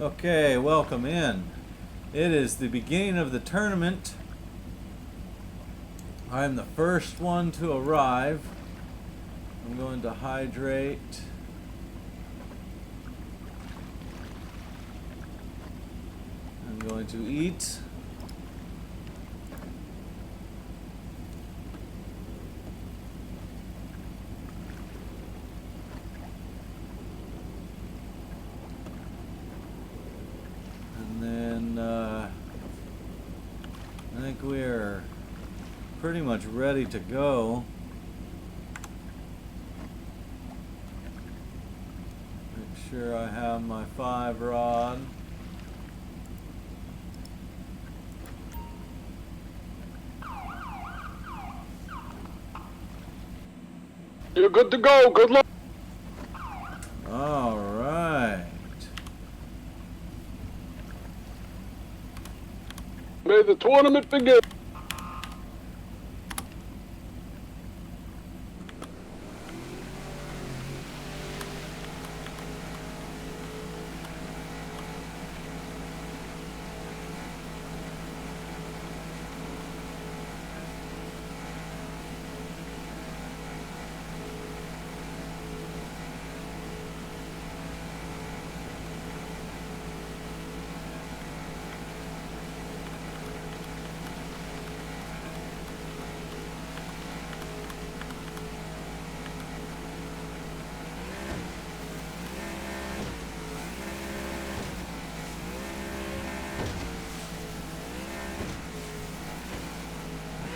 Okay, welcome in. It is the beginning of the tournament. I am the first one to arrive. I'm going to hydrate. I'm going to eat. And then I think we're pretty much ready to go. Make sure I have my 5 rod. You're good to go. Good luck. All right. May the tournament begin.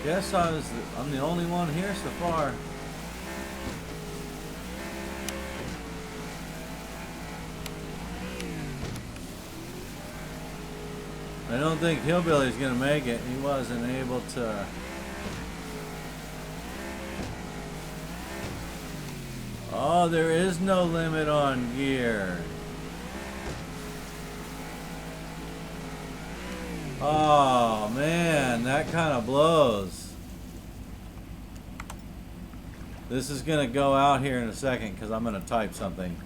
Guess I'm the only one here so far. I don't think Hillbilly's gonna make it. He wasn't able to. Oh, there is no limit on gear. Oh man, that kind of blows. This is gonna go out here in a second because I'm gonna type something.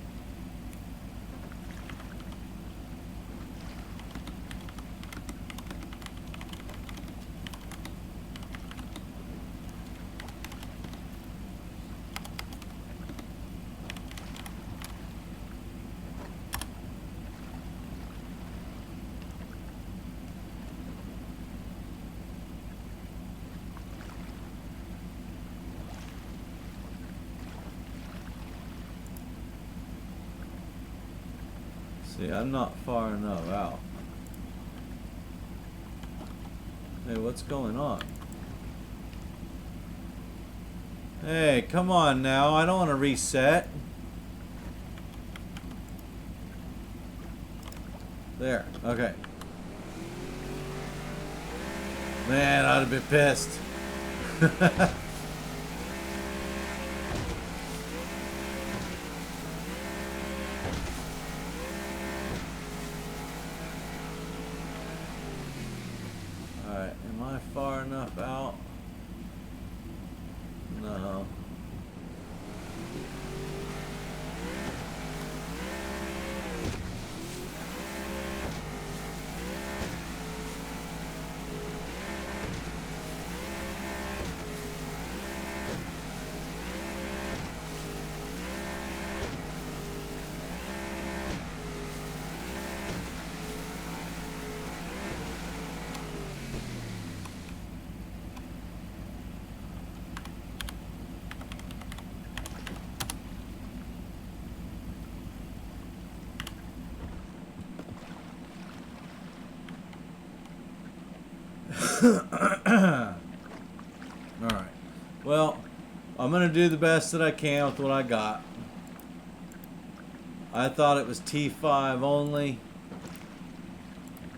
See, I'm not far enough out. Hey, what's going on? Hey, come on now. I don't want to reset. There. Okay. Man, I'd have been pissed. Alright, am I far enough out? No. Alright. Well, I'm going to do the best that I can with what I got. I thought it was T5 only.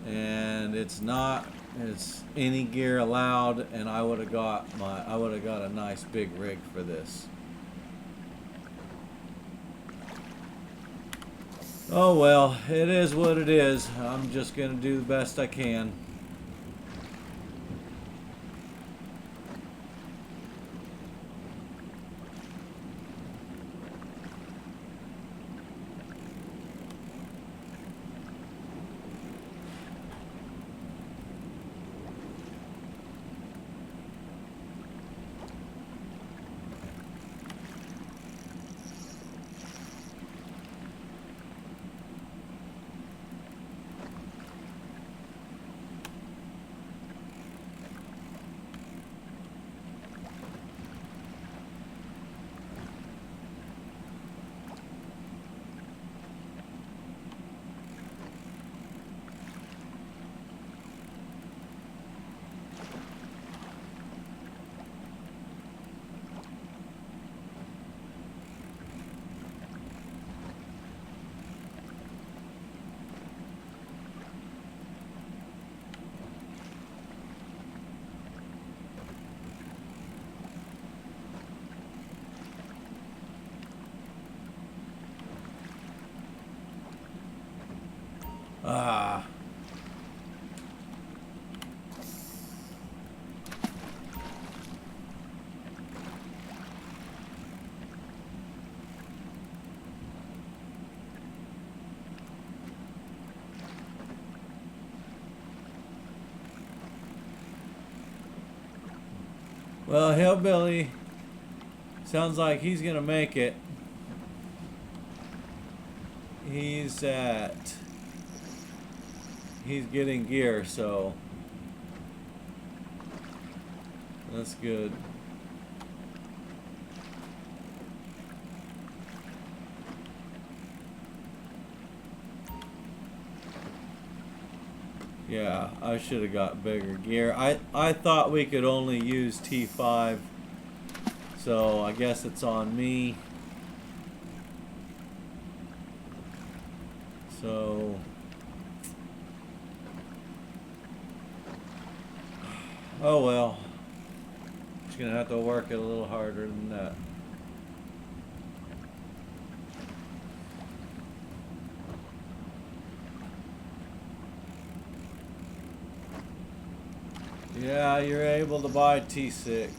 And it's not. It's any gear allowed, and I would have got a nice big rig for this. Oh well, it is what it is. I'm just going to do the best I can. Ah. Well, Hillbilly sounds like he's gonna make it. He's getting gear, so that's good. Yeah, I should have got bigger gear. I thought we could only use T5, so I guess it's on me. So, oh well. Just gonna have to work it a little harder than that. Yeah, you're able to buy T6.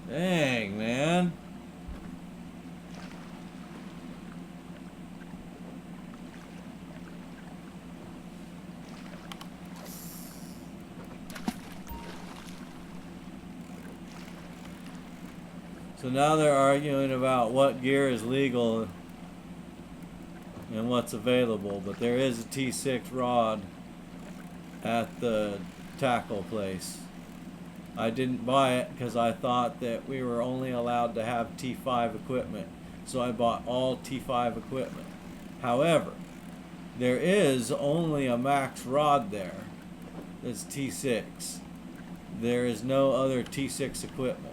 Dang, man. So now they're arguing about what gear is legal and what's available, but there is a T6 rod at the tackle place. I didn't buy it because I thought that we were only allowed to have T5 equipment, so I bought all T5 equipment. However, there is only a max rod there that's T6. There is no other T6 equipment.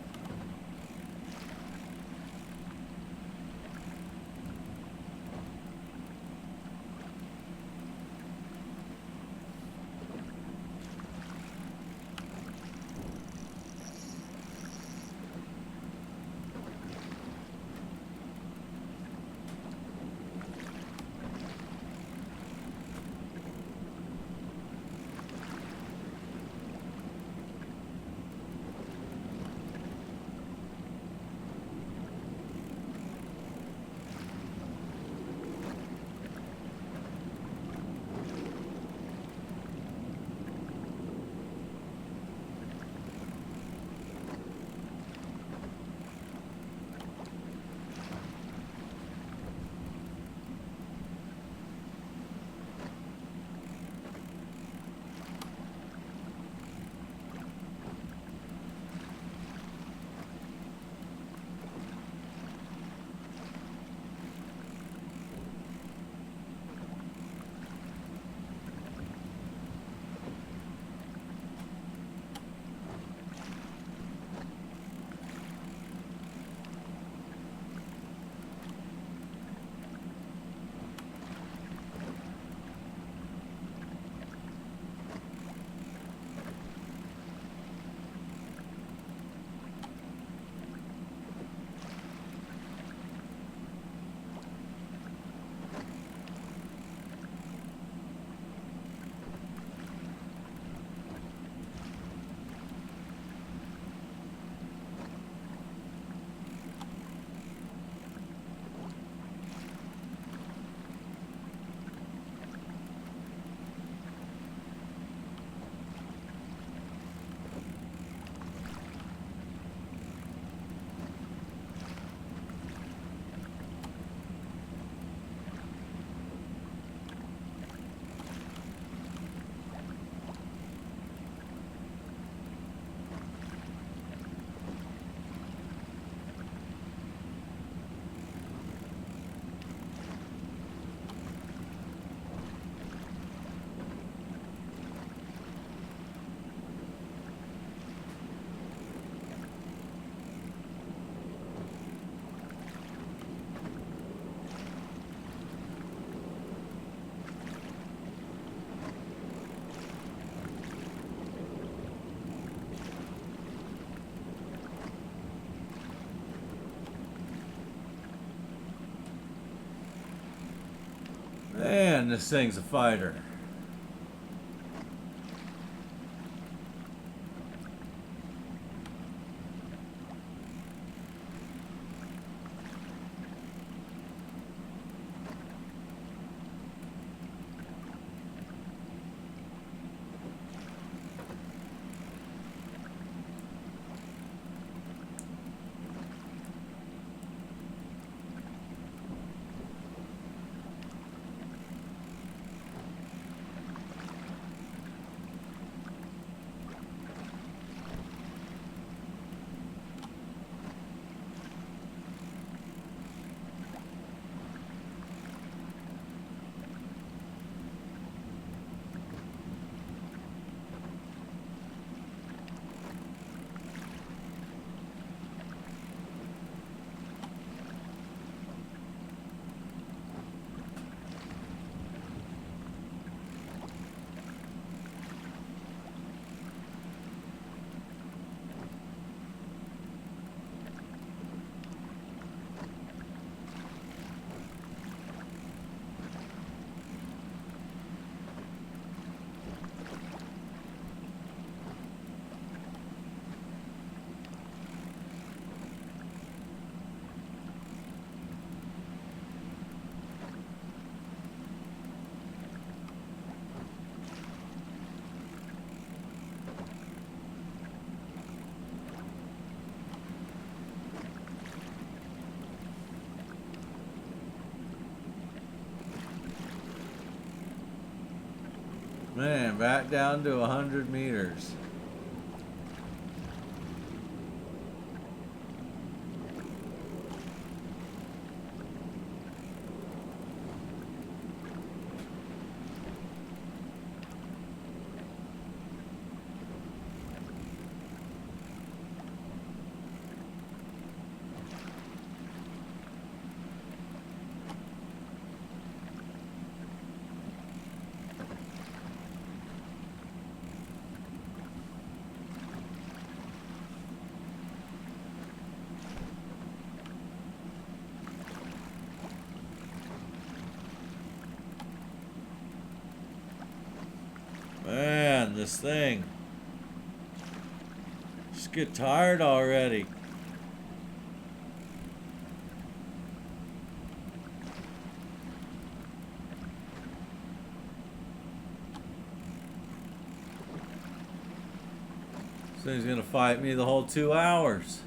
Man, this thing's a fighter. Man, back down to 100 meters. Man, this thing. Just get tired already. This thing's gonna fight me the whole 2 hours.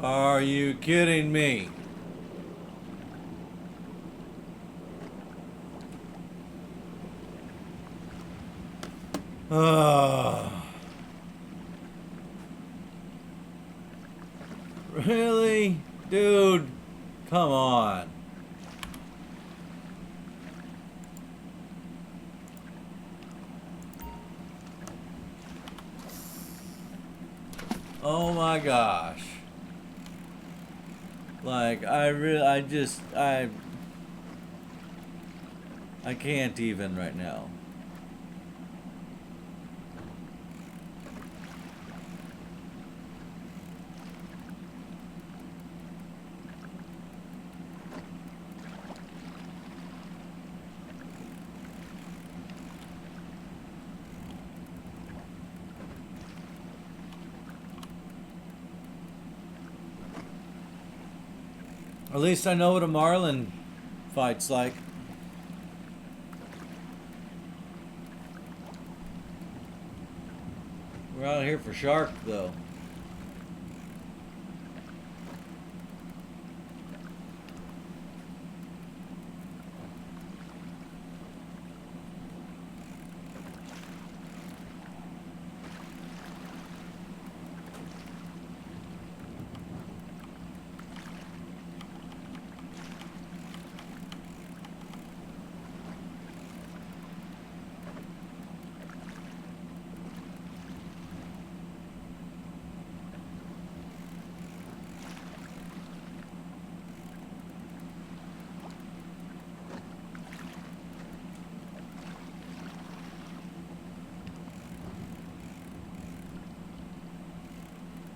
Are you kidding me? Really? Dude, come on. Oh my gosh. Like, I can't even right now. At least I know what a marlin fight's like. We're out here for shark, though.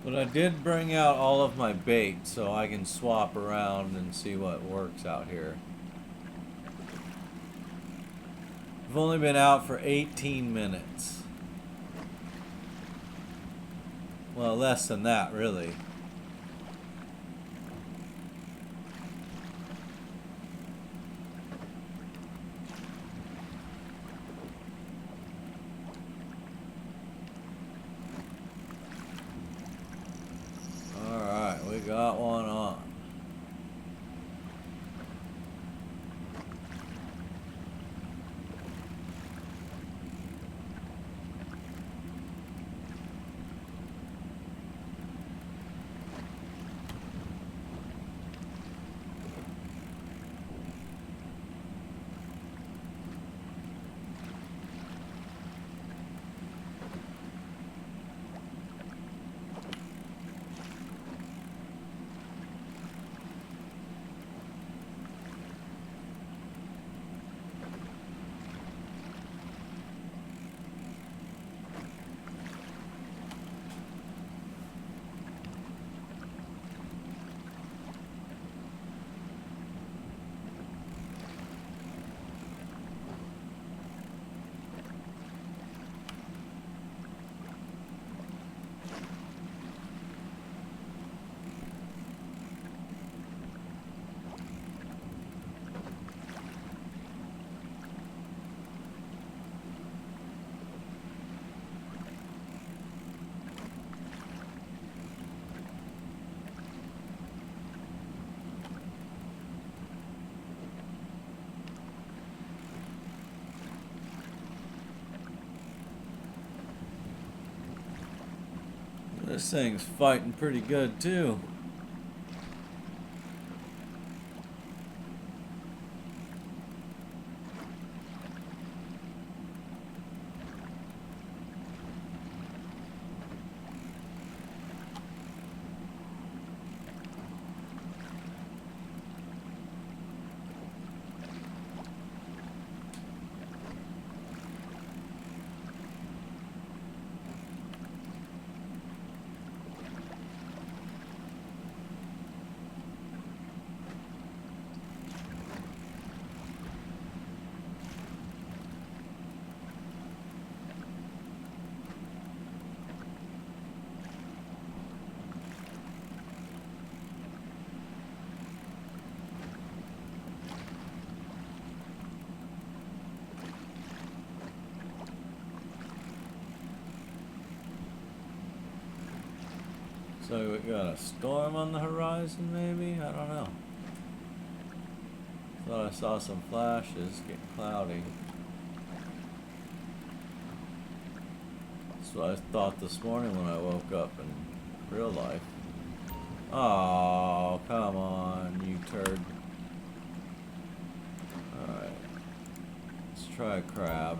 But I did bring out all of my bait so I can swap around and see what works out here. I've only been out for 18 minutes. Well, less than that, really. Alright, we got one on. This thing's fighting pretty good too. So we got a storm on the horizon, maybe? I don't know. Thought I saw some flashes. Getting cloudy. That's what I thought this morning when I woke up in real life. Oh, come on, you turd. Alright. Let's try a crab.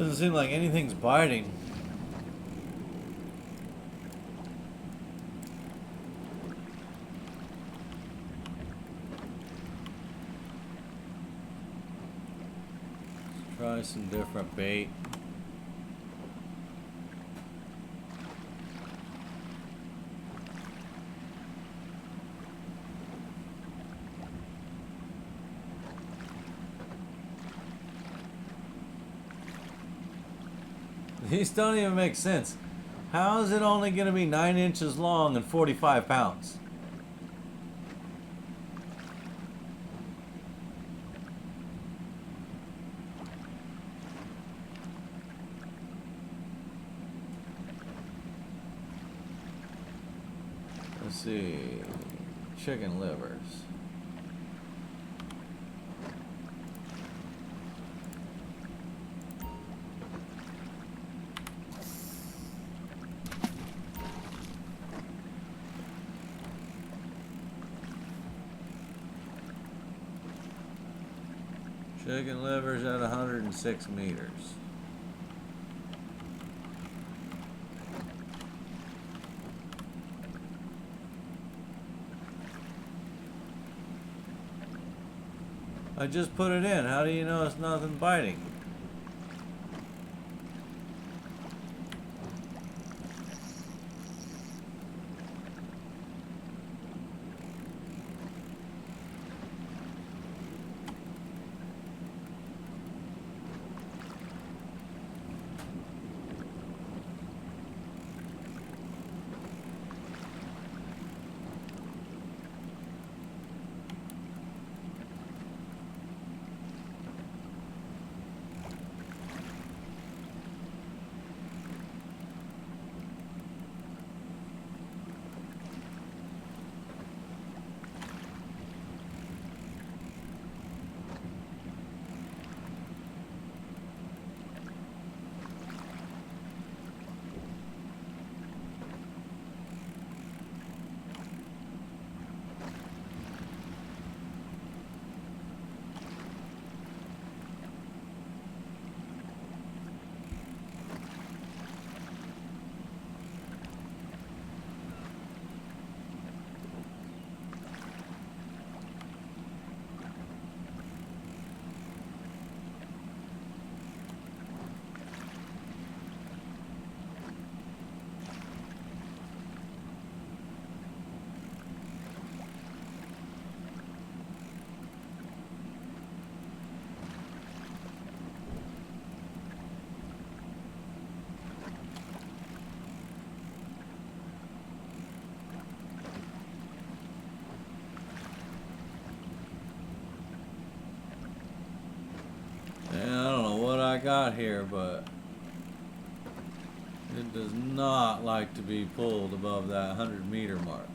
Doesn't seem like anything's biting. Let's try some different bait. These don't even make sense. How is it only going to be 9 inches long and 45 pounds? Let's see. Chicken livers. Chicken livers at 106 meters. I just put it in. How do you know it's nothing biting? I got here, but it does not like to be pulled above that 100-meter mark.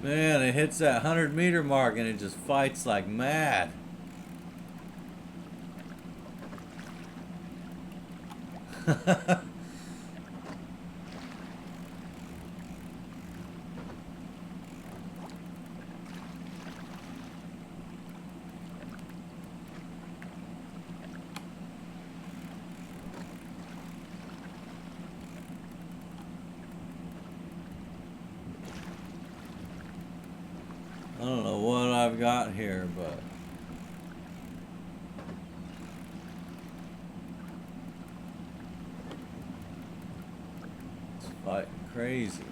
Man, it hits that 100-meter mark and it just fights like mad. I don't know what I've got here, but it's fighting crazy.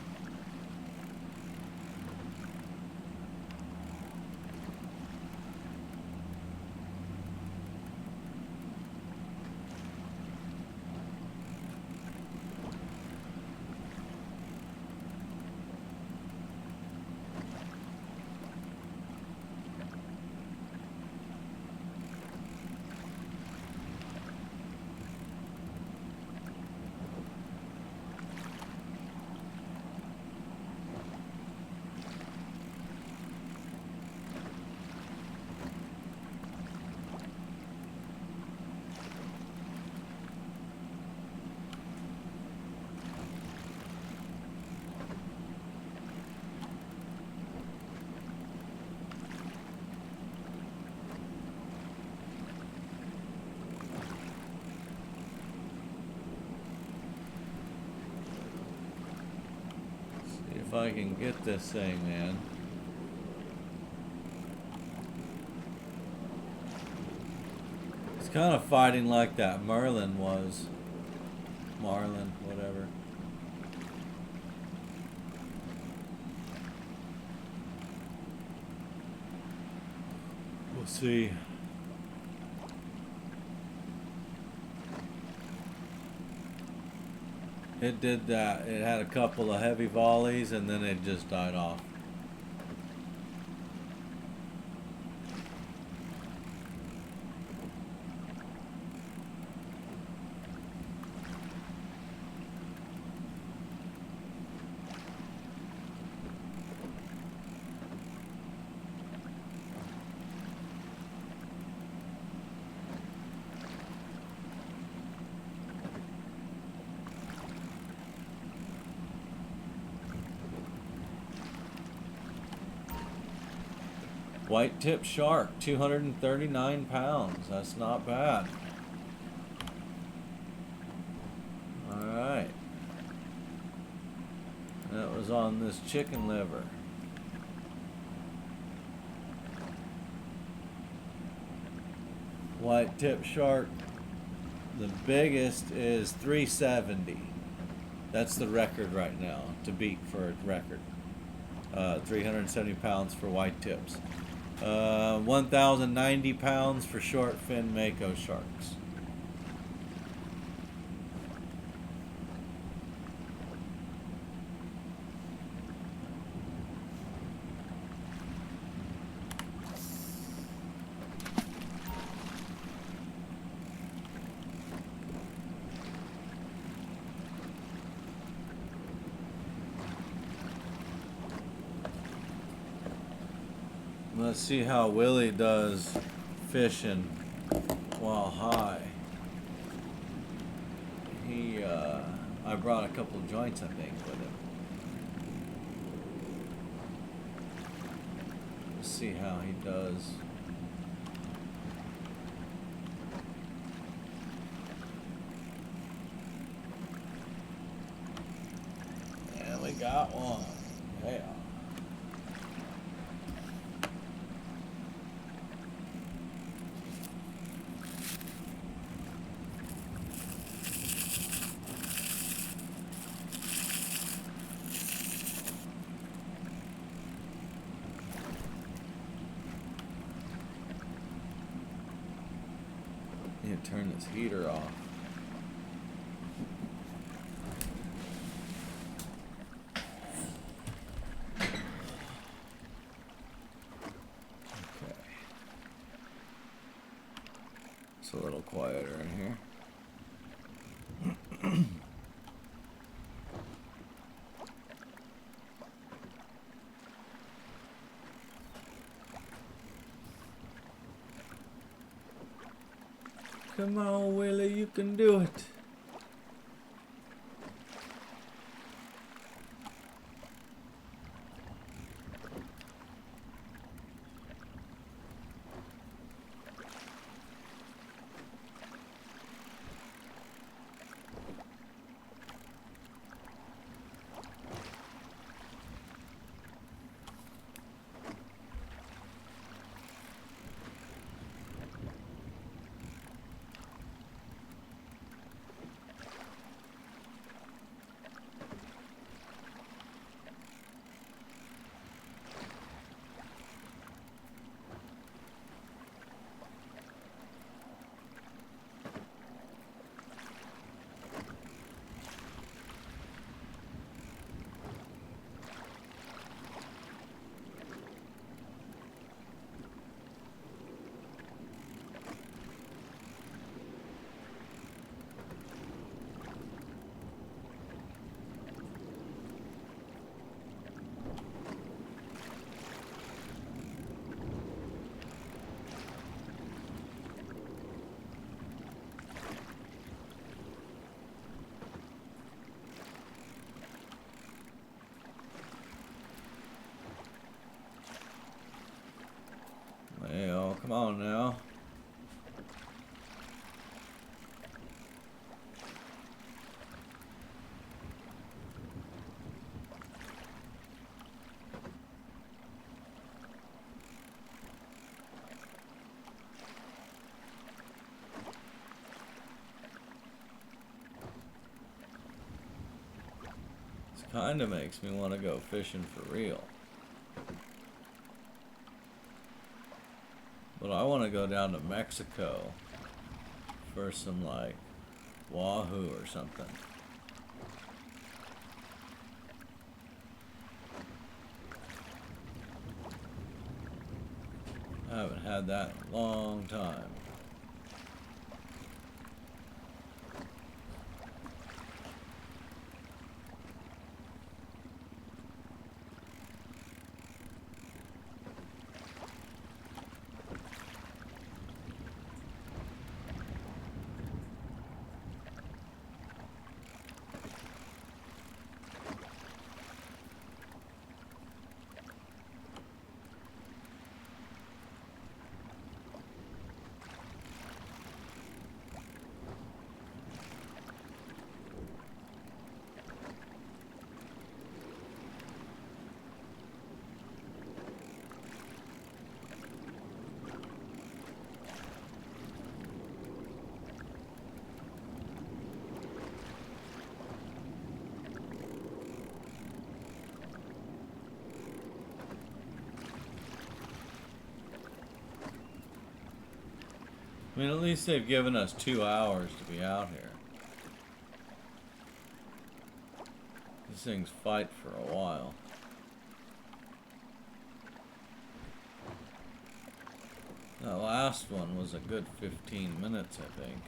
I can get this thing, man. It's kind of fighting like that Merlin was. Marlin, whatever. We'll see. It did that. It had a couple of heavy volleys and then it just died off. White tip shark, 239 pounds. That's not bad. Alright. That was on this chicken liver. White tip shark, the biggest is 370. That's the record right now to beat for a record. 370 pounds for white tips. 1,090 pounds for short fin mako sharks. Let's see how Willie does fishing while high. I brought a couple of joints, I think, with him. Let's see how he does. And we got one. Yeah. Turn this heater off. Okay. It's a little quieter in here. Come on, Willie, you can do it. Well, come on now. Kinda makes me want to go fishing for real. But I want to go down to Mexico for some, like, wahoo or something. I haven't had that in a long time. I mean, at least they've given us 2 hours to be out here. These things fight for a while. That last one was a good 15 minutes, I think.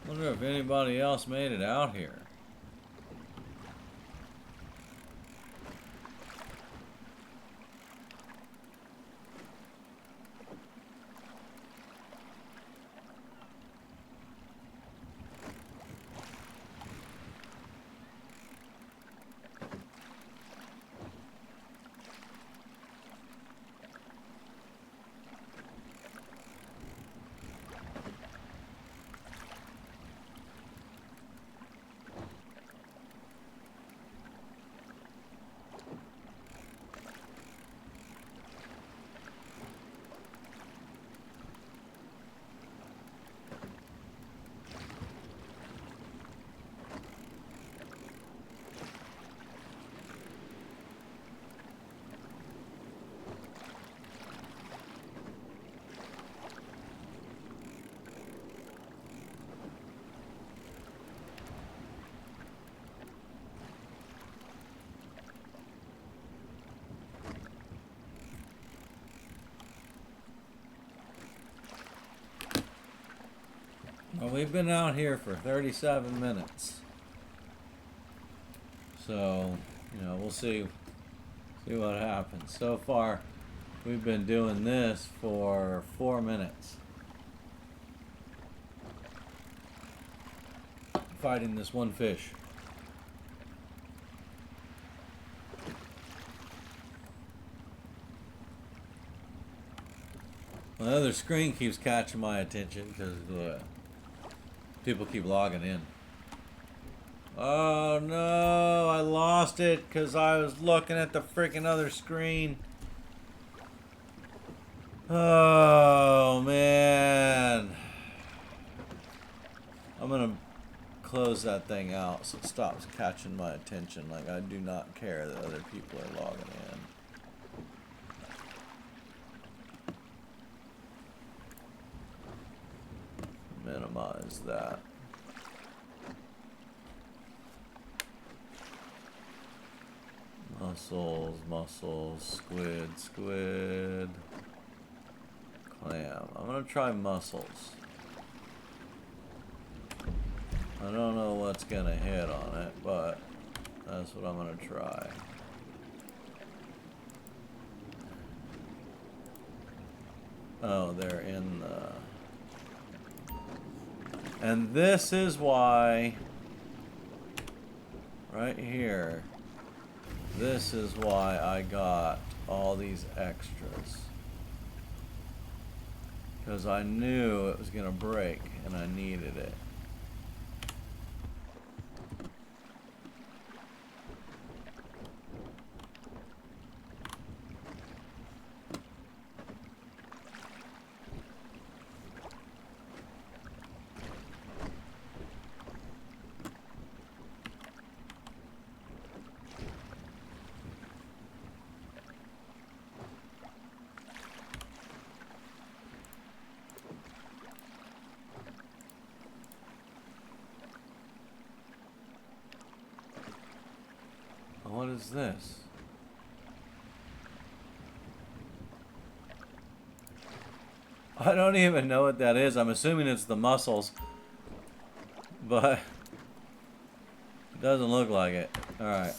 Wonder if anybody else made it out here. Well, we've been out here for 37 minutes. So, you know, we'll see what happens. So far, we've been doing this for 4 minutes. Fighting this one fish. The other screen keeps catching my attention because people keep logging in. Oh no, I lost it because I was looking at the freaking other screen. Oh man. I'm gonna close that thing out so it stops catching my attention. Like, I do not care that other people are logging in. Minimize that. Mussels, squid, clam. I'm gonna try mussels. I don't know what's gonna hit on it, but that's what I'm gonna try. Oh, they're in the... And this is why right here. This is why I got all these extras. Because I knew it was going to break and I needed it. What is this? I don't even know what that is. I'm assuming it's the mussels, but it doesn't look like it. Alright.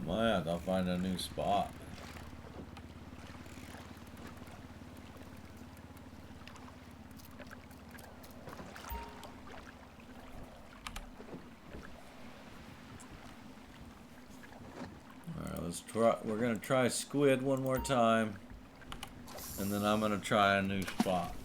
I might have to find a new spot. Alright, let's try. We're gonna try squid one more time, and then I'm gonna try a new spot.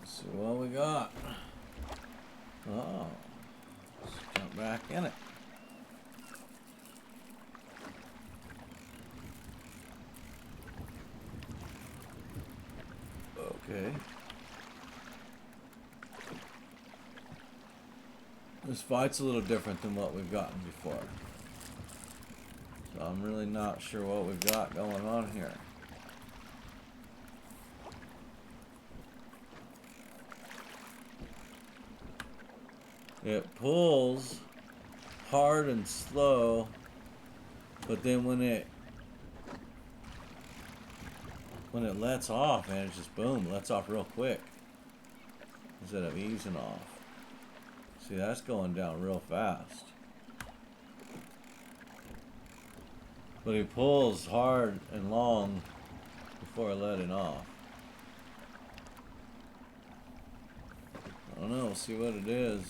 See what we got. Oh, let's jump back in it. Okay. This fight's a little different than what we've gotten before. So I'm really not sure what we've got going on here. It pulls hard and slow, but then when it lets off, man, it's just boom, lets off real quick instead of easing off. See, that's going down real fast. But he pulls hard and long before letting off. I don't know, we'll see what it is.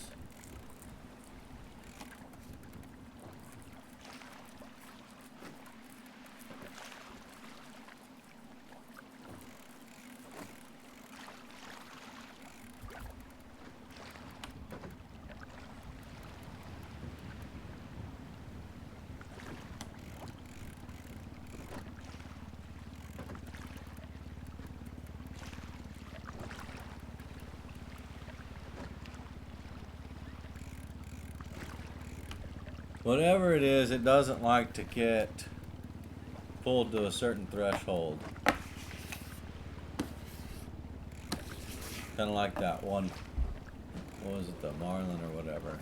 Whatever it is, it doesn't like to get pulled to a certain threshold. Kind of like that one, what was it, the marlin or whatever.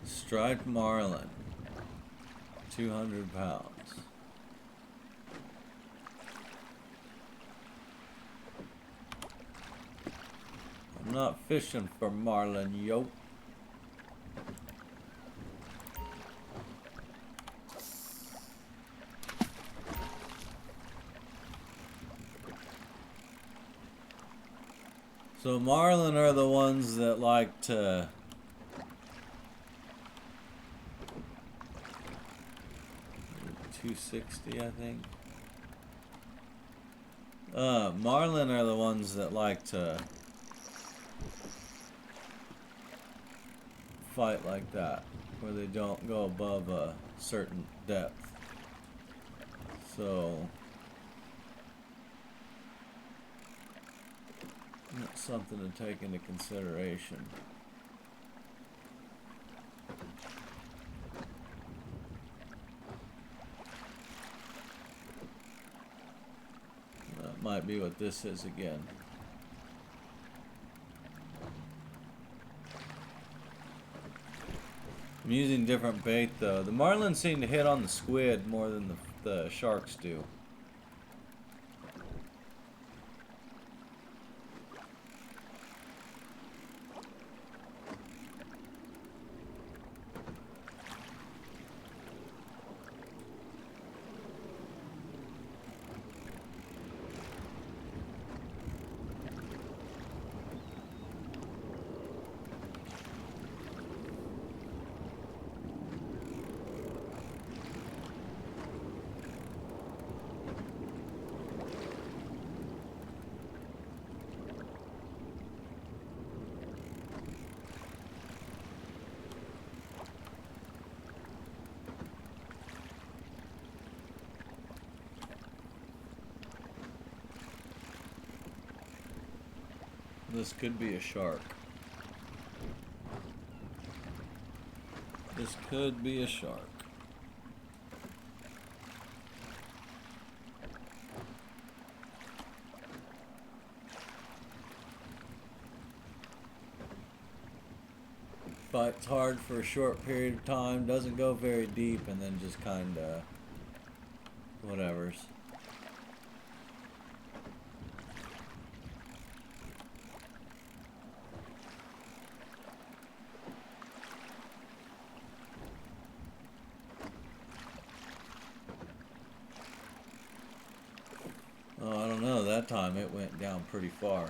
Striped marlin, 200 pounds. I'm not fishing for marlin, yo. So marlin are the ones that like to $260, I think. Marlin are the ones that like to fight like that, where they don't go above a certain depth. So that's something to take into consideration. That might be what this is again. I'm using different bait though. The marlin seem to hit on the squid more than the sharks do. This could be a shark. This could be a shark. Fights hard for a short period of time, doesn't go very deep, and then just kinda whatevers. That time it went down pretty far.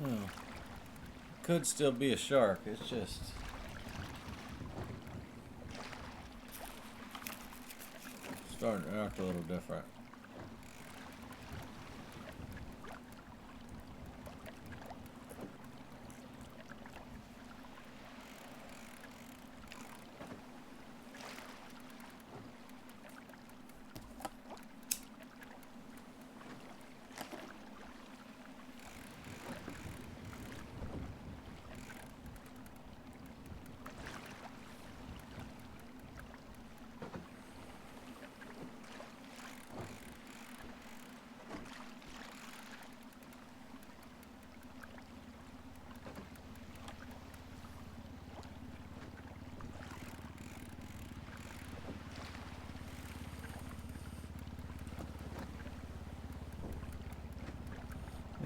Oh. Could still be a shark. It's just starting to act a little different.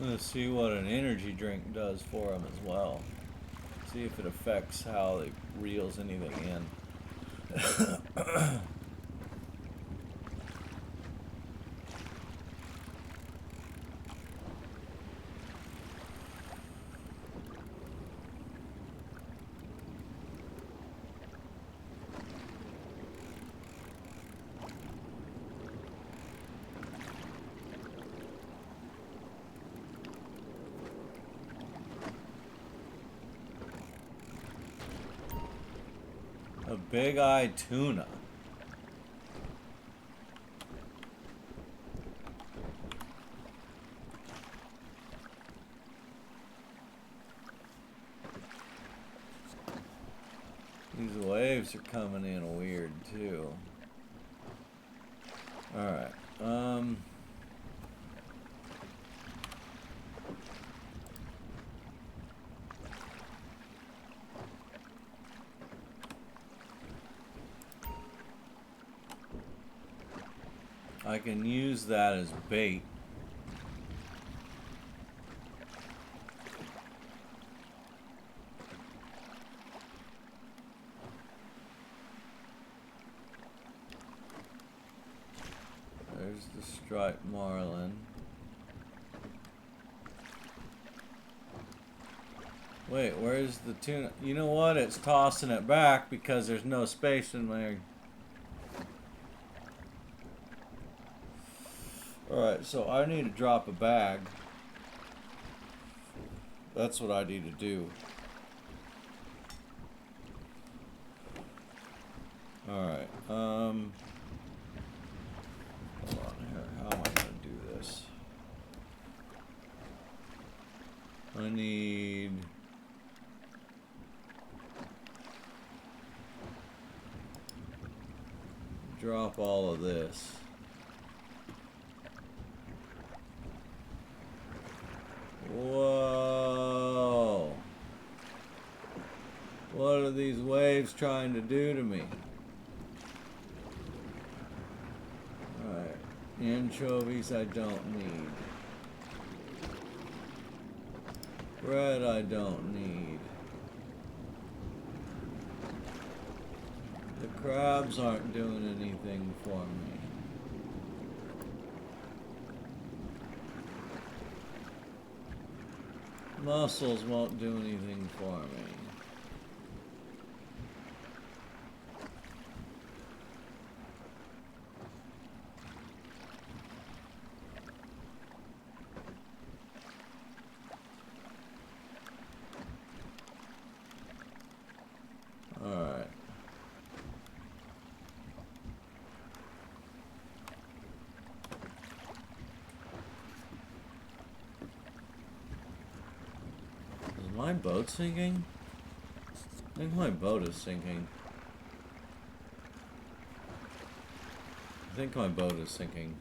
Let's see what an energy drink does for them as well. See if it affects how it reels anything in. A big-eyed tuna. These waves are coming in weird too. All right. I can use that as bait. There's the striped marlin. Wait, where's the tuna? You know what? It's tossing it back because there's no space in there. Alright, so I need to drop a bag. That's what I need to do. Alright, hold on here. How am I going to do this? I need... drop all of this. Whoa. What are these waves trying to do to me? Alright. Anchovies I don't need. Bread I don't need. The crabs aren't doing anything for me. Mussels won't do anything for me. Alright. Is my boat sinking? I think my boat is sinking. I think my boat is sinking.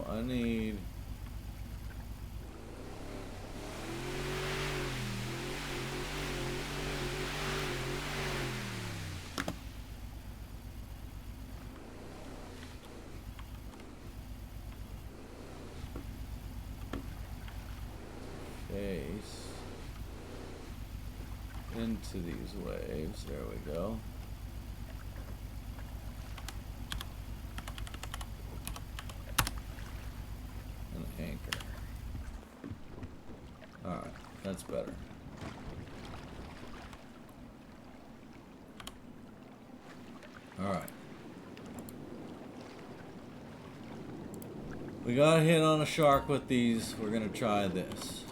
I need face into these waves. There we go. Anchor. Alright, that's better. Alright. We got a hit on a shark with these. We're gonna try this.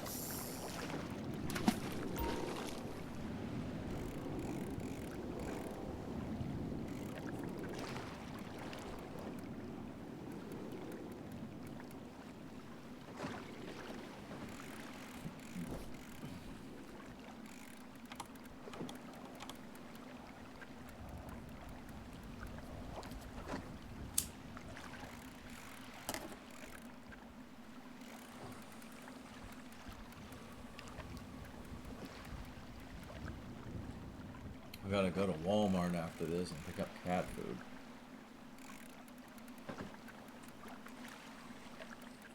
I gotta go to Walmart after this and pick up cat food.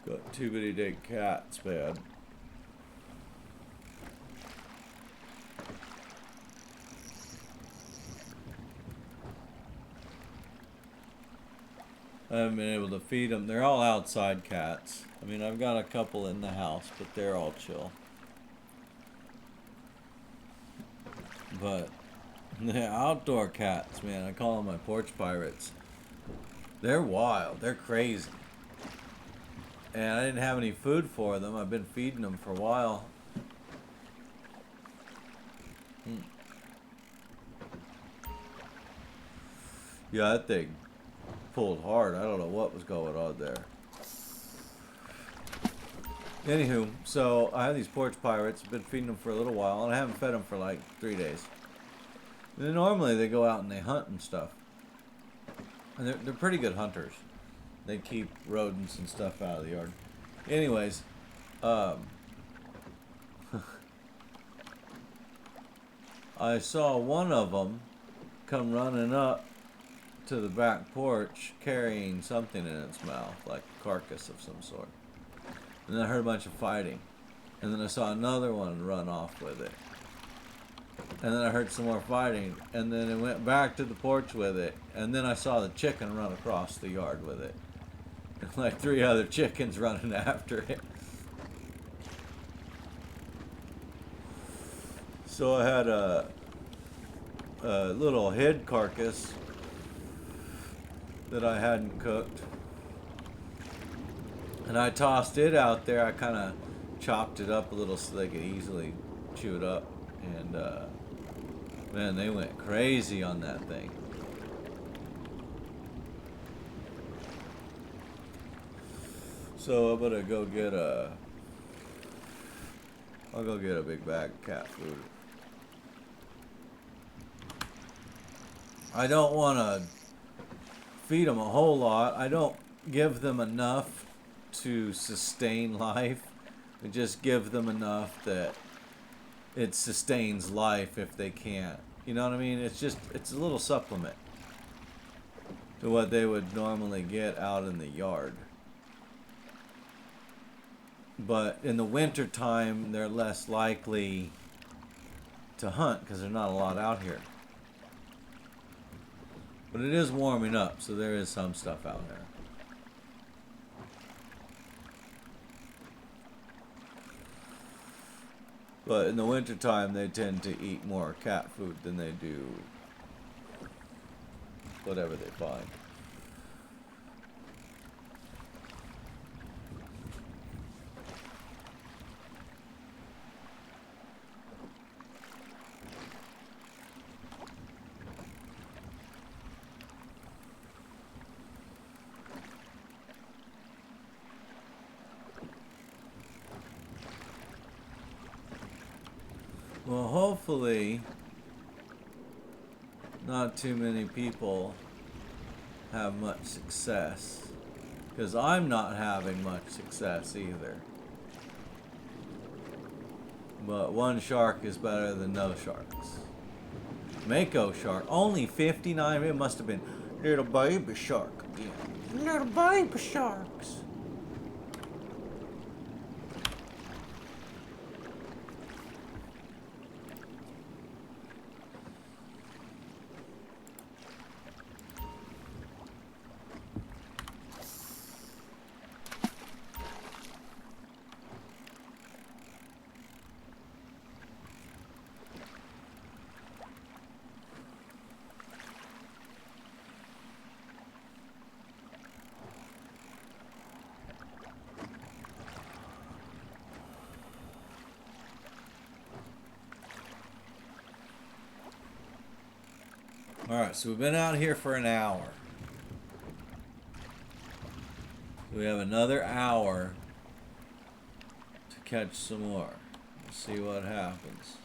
Got too many dead cats, bad. I haven't been able to feed them. They're all outside cats. I mean, I've got a couple in the house, but they're all chill. But the outdoor cats, man, I call them my porch pirates. They're wild. They're crazy. And I didn't have any food for them. I've been feeding them for a while. Yeah, that thing pulled hard. I don't know what was going on there. Anywho, so I have these porch pirates. I've been feeding them for a little while, and I haven't fed them for like 3 days. And normally they go out and they hunt and stuff. And they're pretty good hunters. They keep rodents and stuff out of the yard. Anyways, I saw one of them come running up to the back porch carrying something in its mouth, like a carcass of some sort. And then I heard a bunch of fighting. And then I saw another one run off with it. And then I heard some more fighting. And then it went back to the porch with it. And then I saw the chicken run across the yard with it. And like 3 other chickens running after it. So I had a little head carcass that I hadn't cooked. And I tossed it out there. I kind of chopped it up a little so they could easily chew it up. And man, they went crazy on that thing. So I'm gonna go get a. I'll go get a big bag of cat food. I don't want to feed them a whole lot. I don't give them enough to sustain life. I just give them enough that it sustains life if they can't. You know what I mean? It's a little supplement to what they would normally get out in the yard. But in the winter time, they're less likely to hunt because there's not a lot out here. But it is warming up, so there is some stuff out there. But in the wintertime, they tend to eat more cat food than they do whatever they find. Well, hopefully, not too many people have much success. Because I'm not having much success either. But one shark is better than no sharks. Mako shark, only 59. It must have been little baby shark again. Little baby sharks. Alright, so we've been out here for an hour. We have another hour to catch some more. Let's see what happens.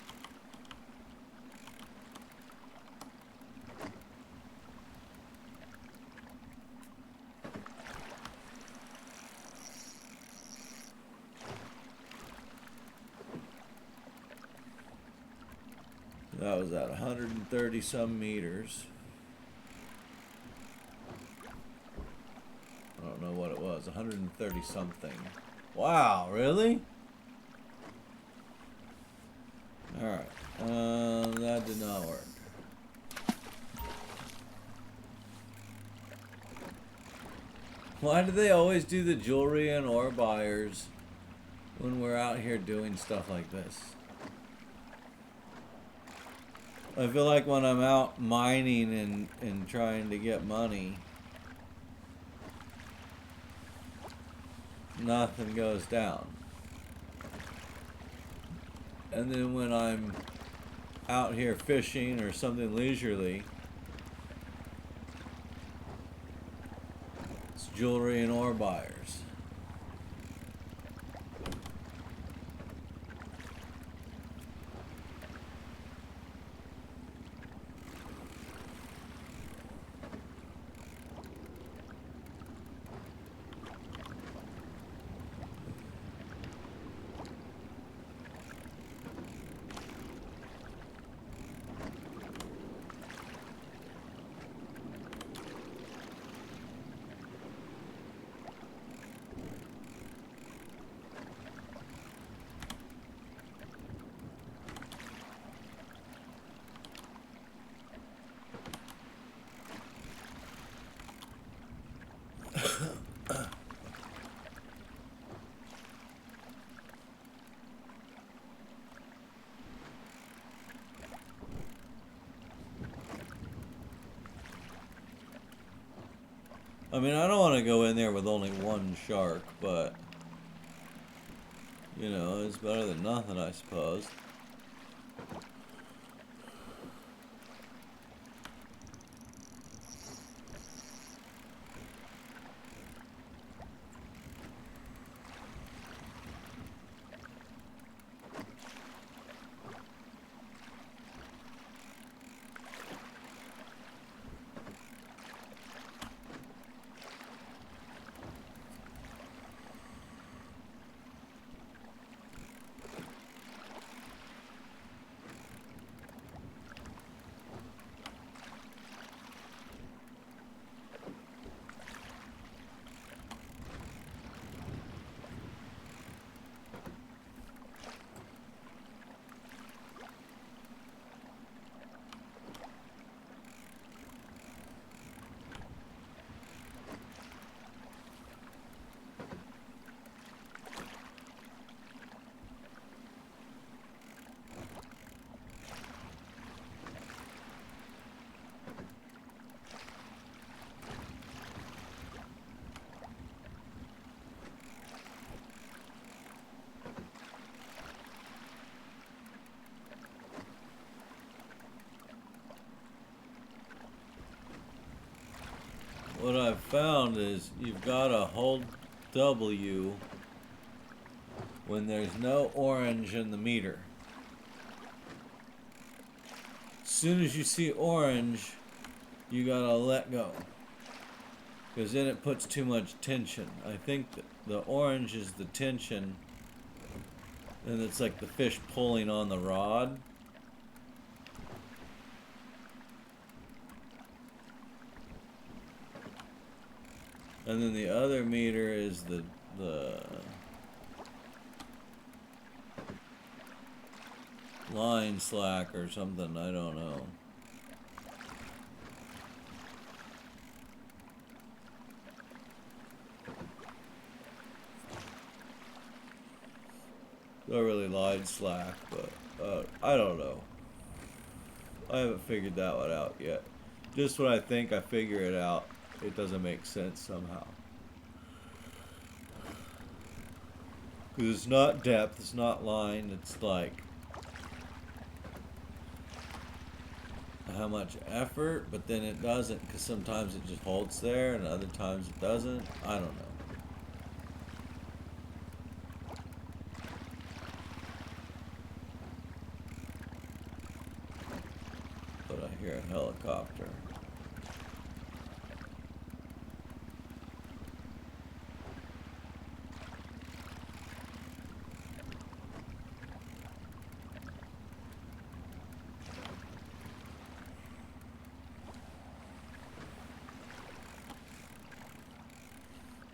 That was at 130 some meters. I don't know what it was, 130 something. Wow, really? Alright, that did not work. Why do they always do the jewelry and ore buyers when we're out here doing stuff like this? I feel like when I'm out mining and trying to get money, nothing goes down. And then when I'm out here fishing or something leisurely, it's jewelry and ore buyers. I mean, I don't want to go in there with only one shark, but, you know, it's better than nothing, I suppose. found is you've got to hold W when there's no orange in the meter. As soon as you see orange, you gotta let go, because then it puts too much tension. I think that the orange is the tension, and it's like the fish pulling on the rod. And then the other meter is the line slack or something, I don't know. Not really line slack, but I don't know. I haven't figured that one out yet. Just when I think I figure it out, it doesn't make sense somehow. Because it's not depth, it's not line, it's like how much effort, but then it doesn't, because sometimes it just holds there and other times it doesn't. I don't know. But I hear a helicopter.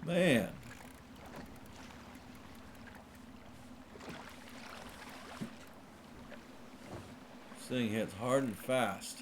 Man. This thing hits hard and fast.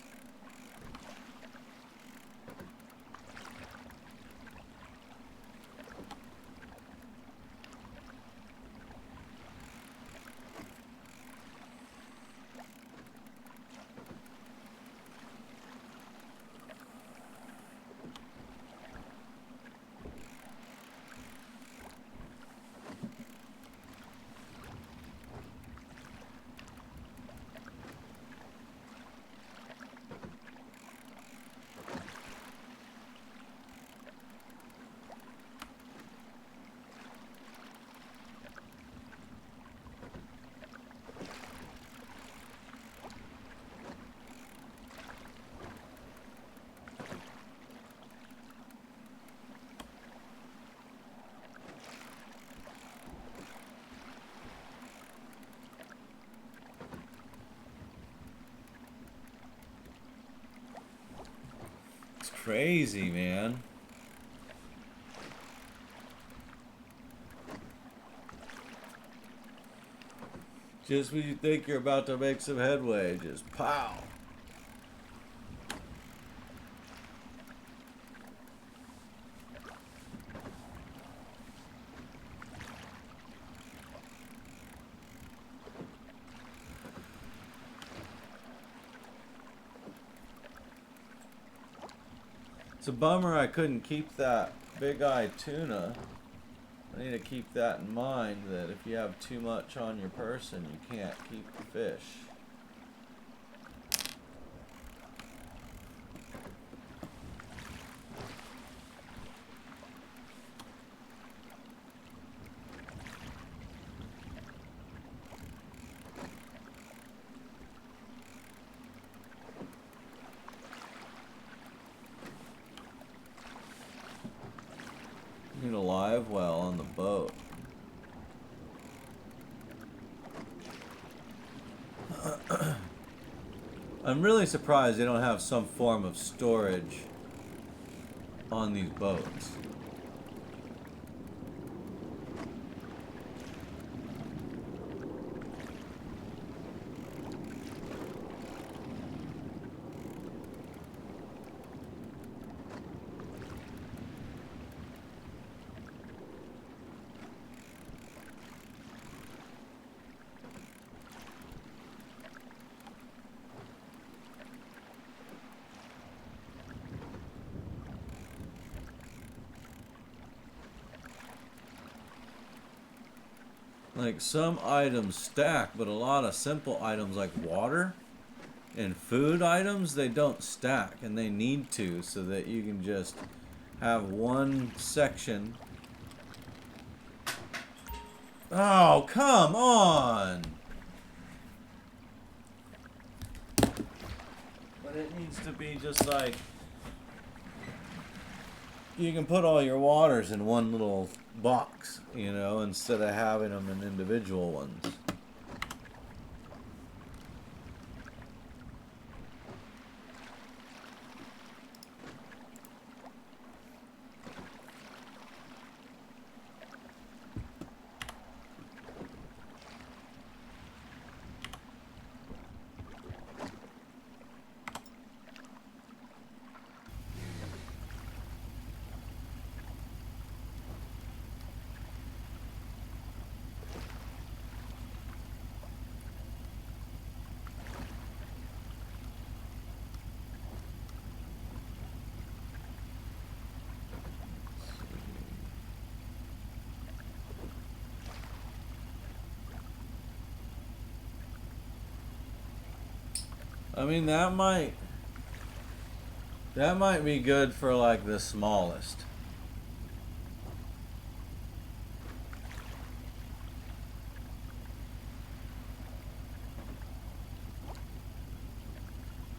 Crazy, man. Just when you think you're about to make some headway, just pow. It's a bummer I couldn't keep that big eye tuna. I need to keep that in mind, that if you have too much on your person, you can't keep the fish. Need a live well on the boat. I'm really surprised they don't have some form of storage on these boats. Like, some items stack, but a lot of simple items like water and food items, they don't stack, and they need to, so that you can just have one section. Oh, come on! But it needs to be just like, you can put all your waters in one little box, you know, instead of having them in individual ones. I mean, that might be good for like the smallest.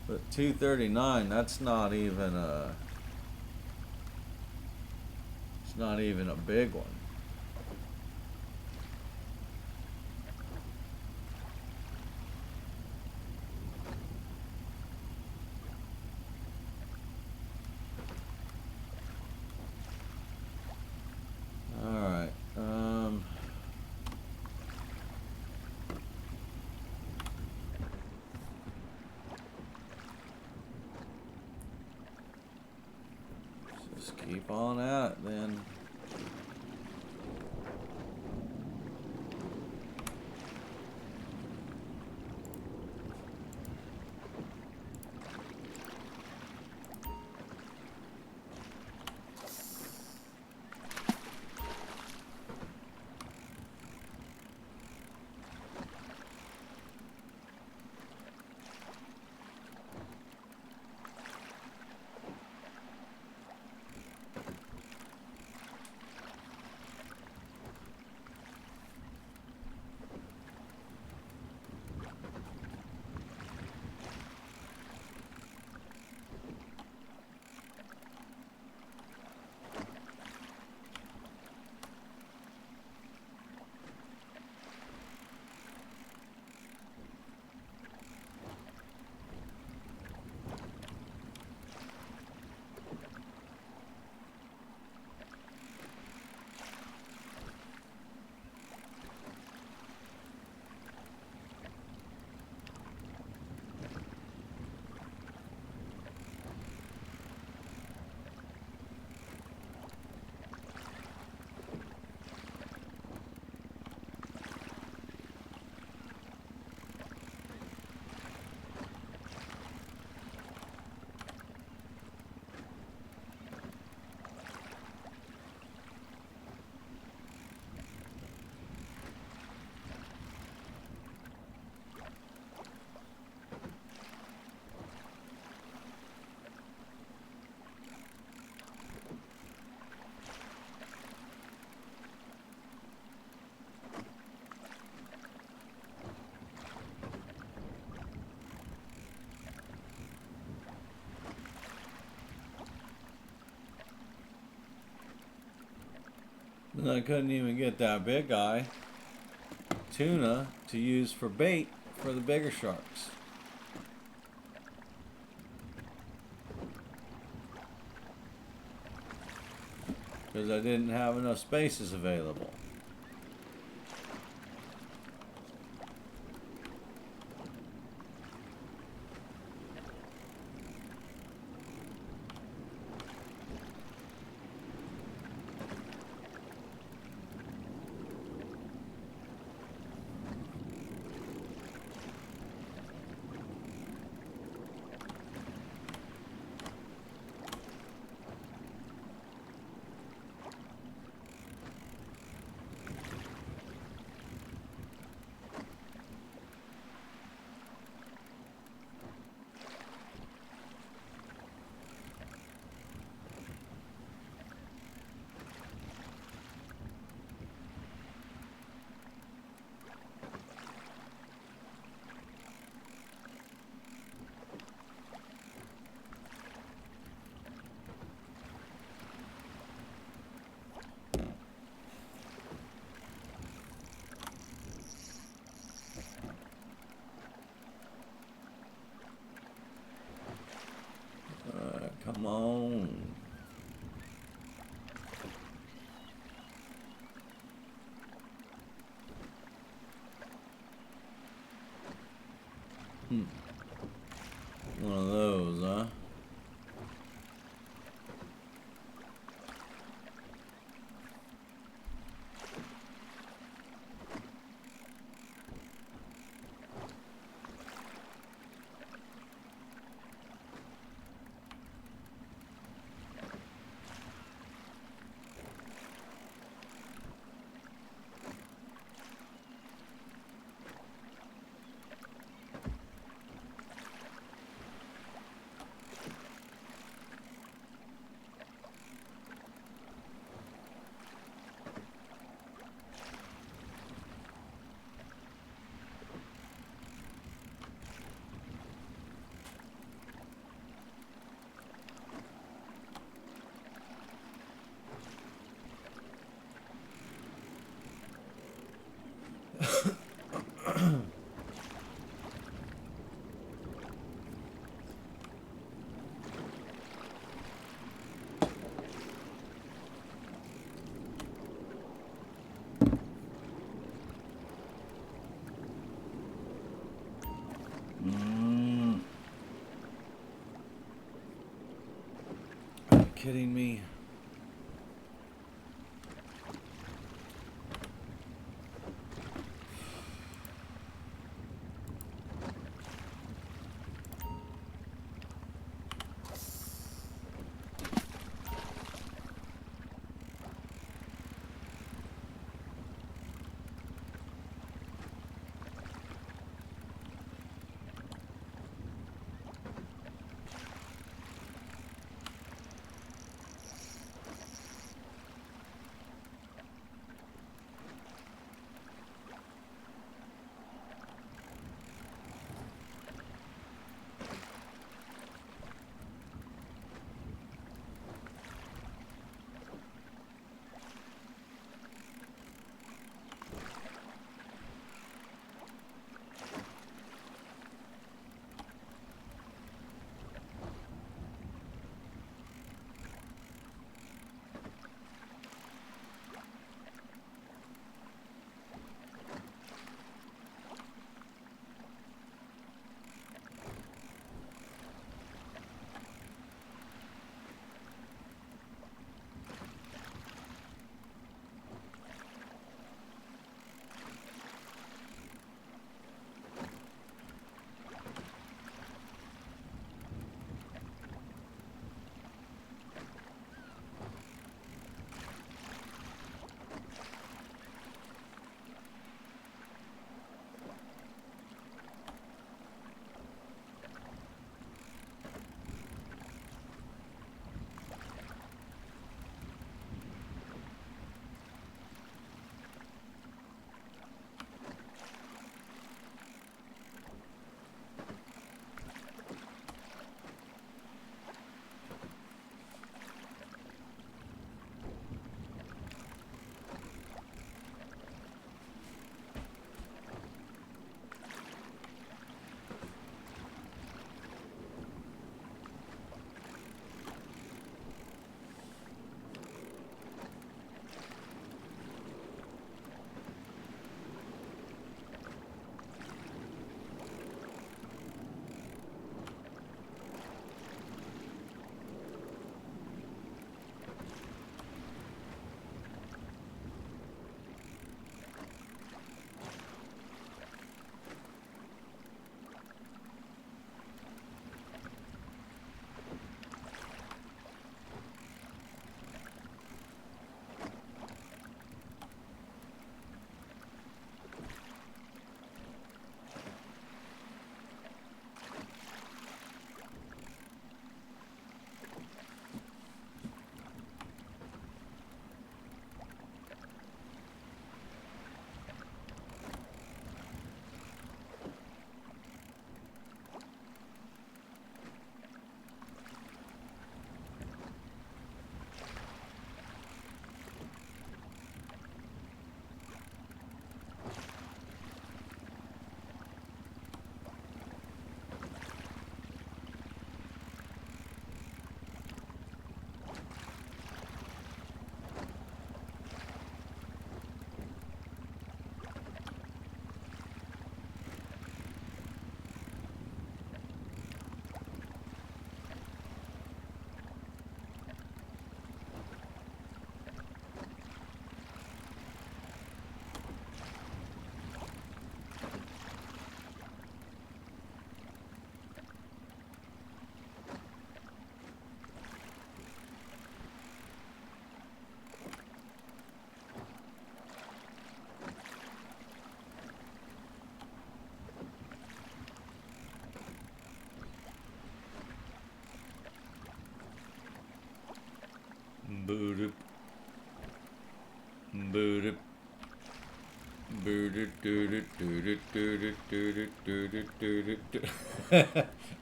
But 239, that's not even a, it's not even a big one. Alright, just keep on at it then. And I couldn't even get that big guy, tuna, to use for bait for the bigger sharks. Because I didn't have enough spaces available. One of those, huh? Are you kidding me?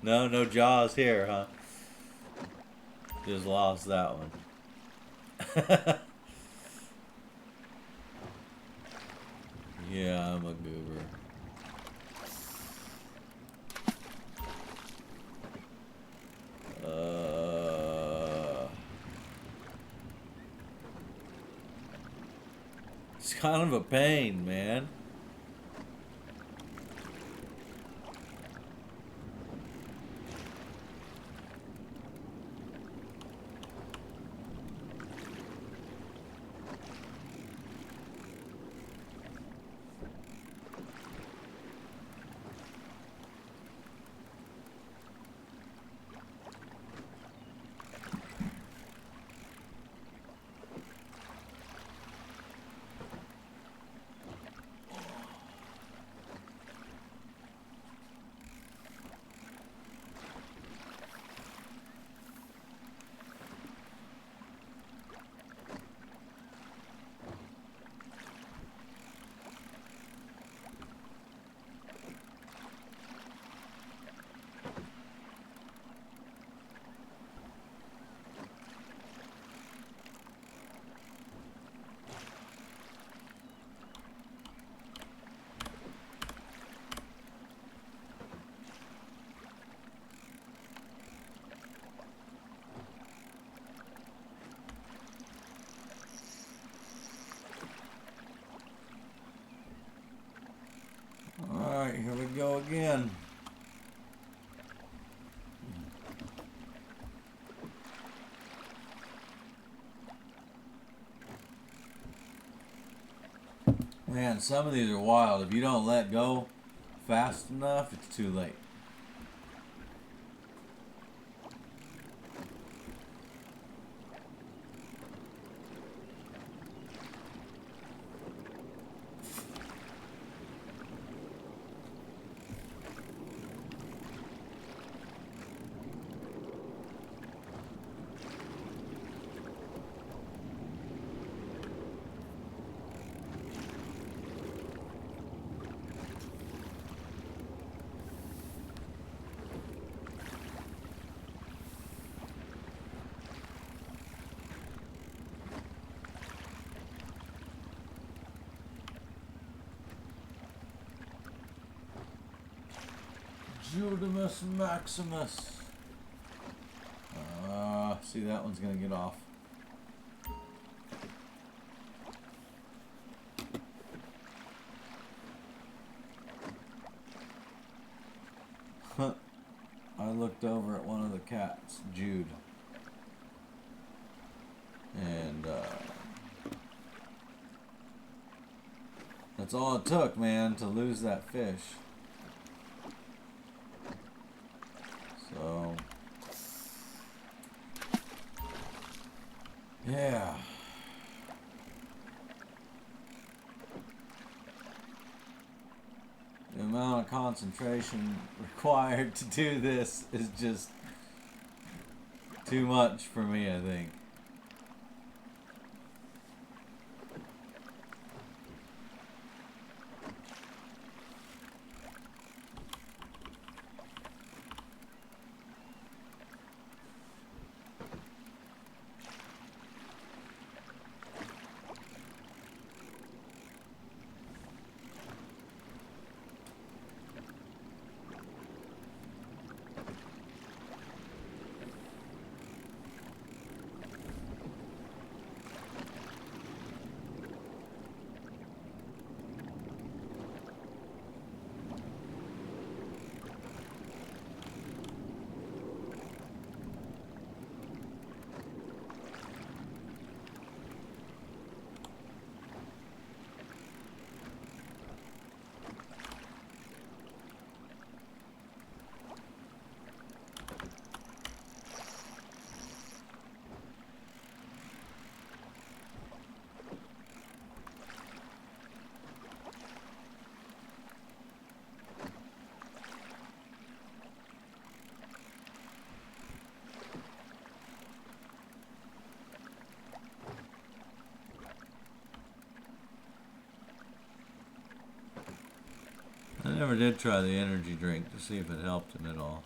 No, no Jaws here, huh? Just lost that one. Yeah, I'm a goober. It's kind of a pain, man. Alright, here we go again. Man, some of these are wild. If you don't let go fast enough, it's too late. Judimus Maximus. See, that one's gonna get off. I looked over at one of the cats, Jude, and that's all it took, man, to lose that fish. So, yeah. The amount of concentration required to do this is just too much for me, I think. I never did try the energy drink to see if it helped him at all.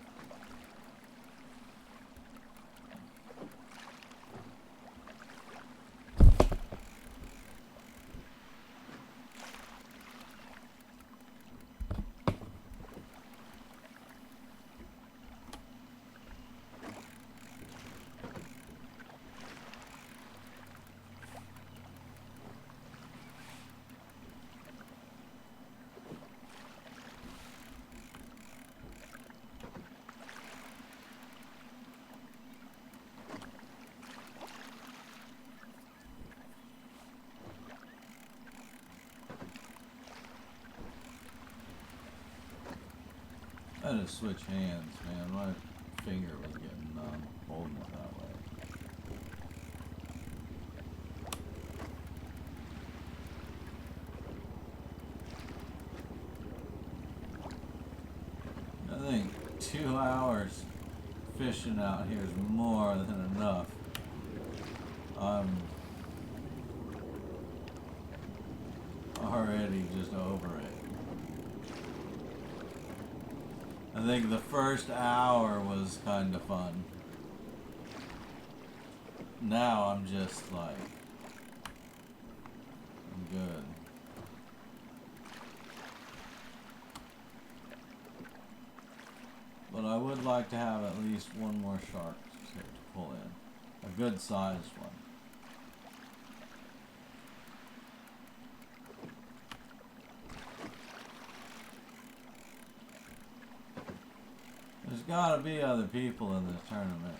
I had to switch hands, man. My finger was getting numb holding it that way. I think 2 hours fishing out here is more than enough. I'm already just over it. I think the first hour was kind of fun. Now I'm just like, I'm good. But I would like to have at least one more shark to pull in. A good sized one. There's gotta be other people in this tournament.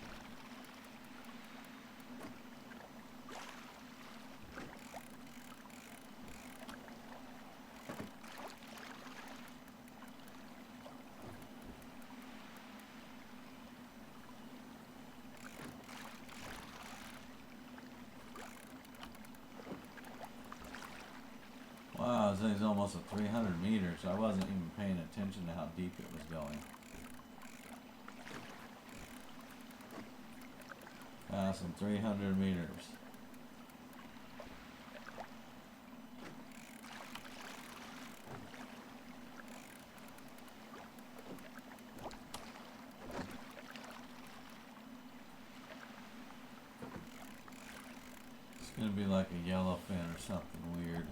Wow, this thing's almost at 300 meters. I wasn't even paying attention to how deep it was going. Passing 300 meters. It's gonna be like a yellowfin or something weird.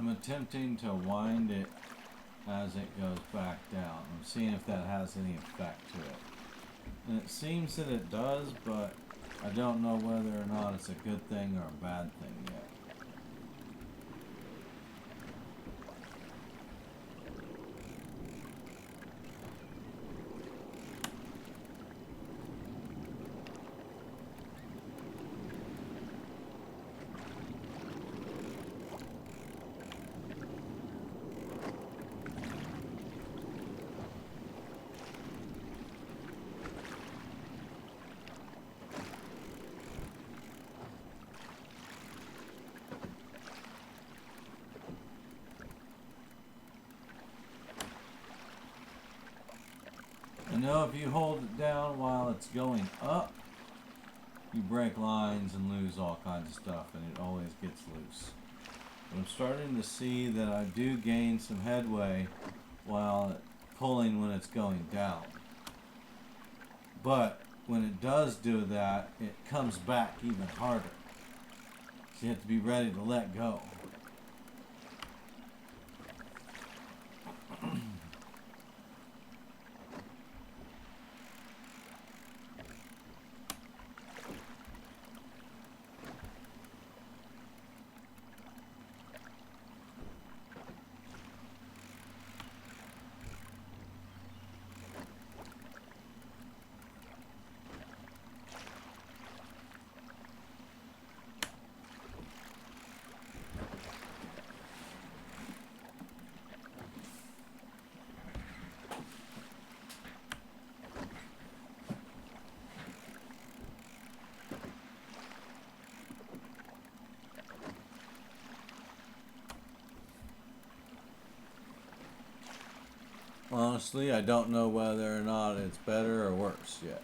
I'm attempting to wind it as it goes back down. I'm seeing if that has any effect to it. And it seems that it does, but I don't know whether or not it's a good thing or a bad thing yet. I know if you hold it down while it's going up, you break lines and lose all kinds of stuff, and it always gets loose. But I'm starting to see that I do gain some headway while pulling when it's going down. But when it does do that, it comes back even harder. So you have to be ready to let go. Honestly, I don't know whether or not it's better or worse yet.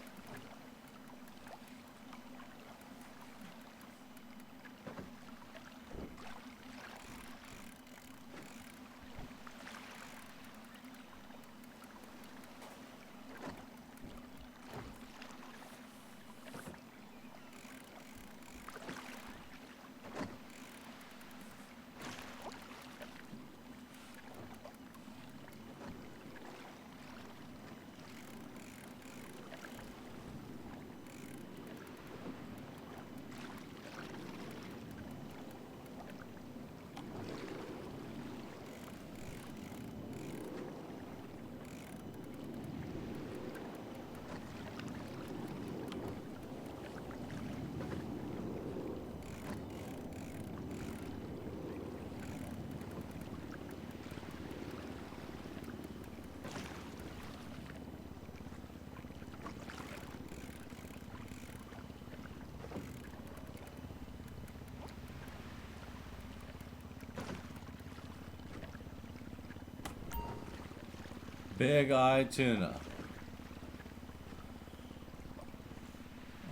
Big eye tuna.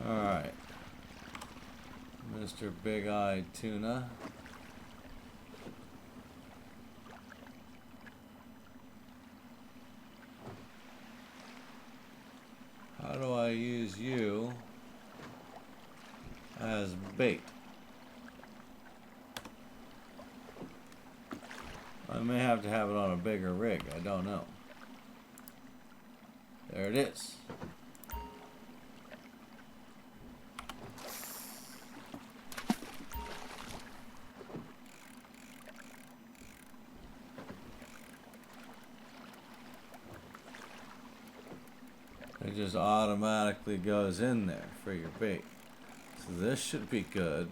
Alright. Mr. Big Eye Tuna. How do I use you as bait? I may have to have it on a bigger rig. I don't know. There it is. It just automatically goes in there for your bait. So this should be good.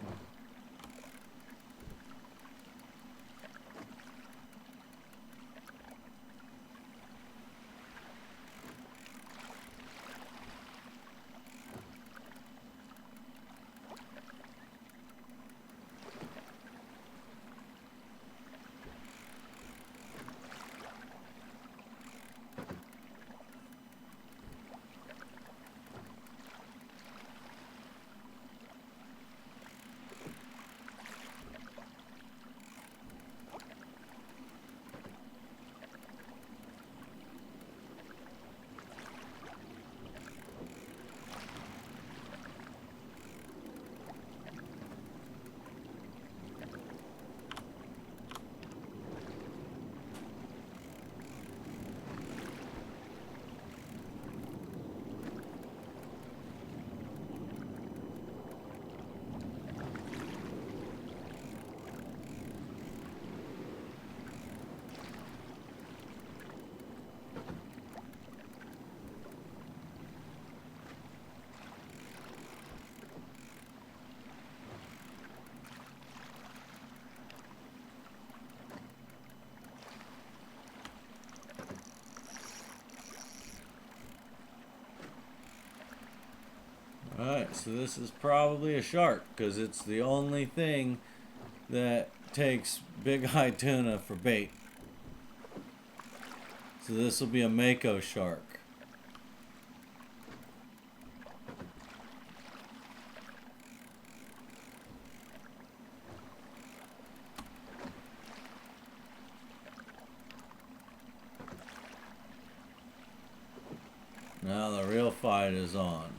Alright, so this is probably a shark because it's the only thing that takes big eye tuna for bait. So this will be a mako shark. Now the real fight is on.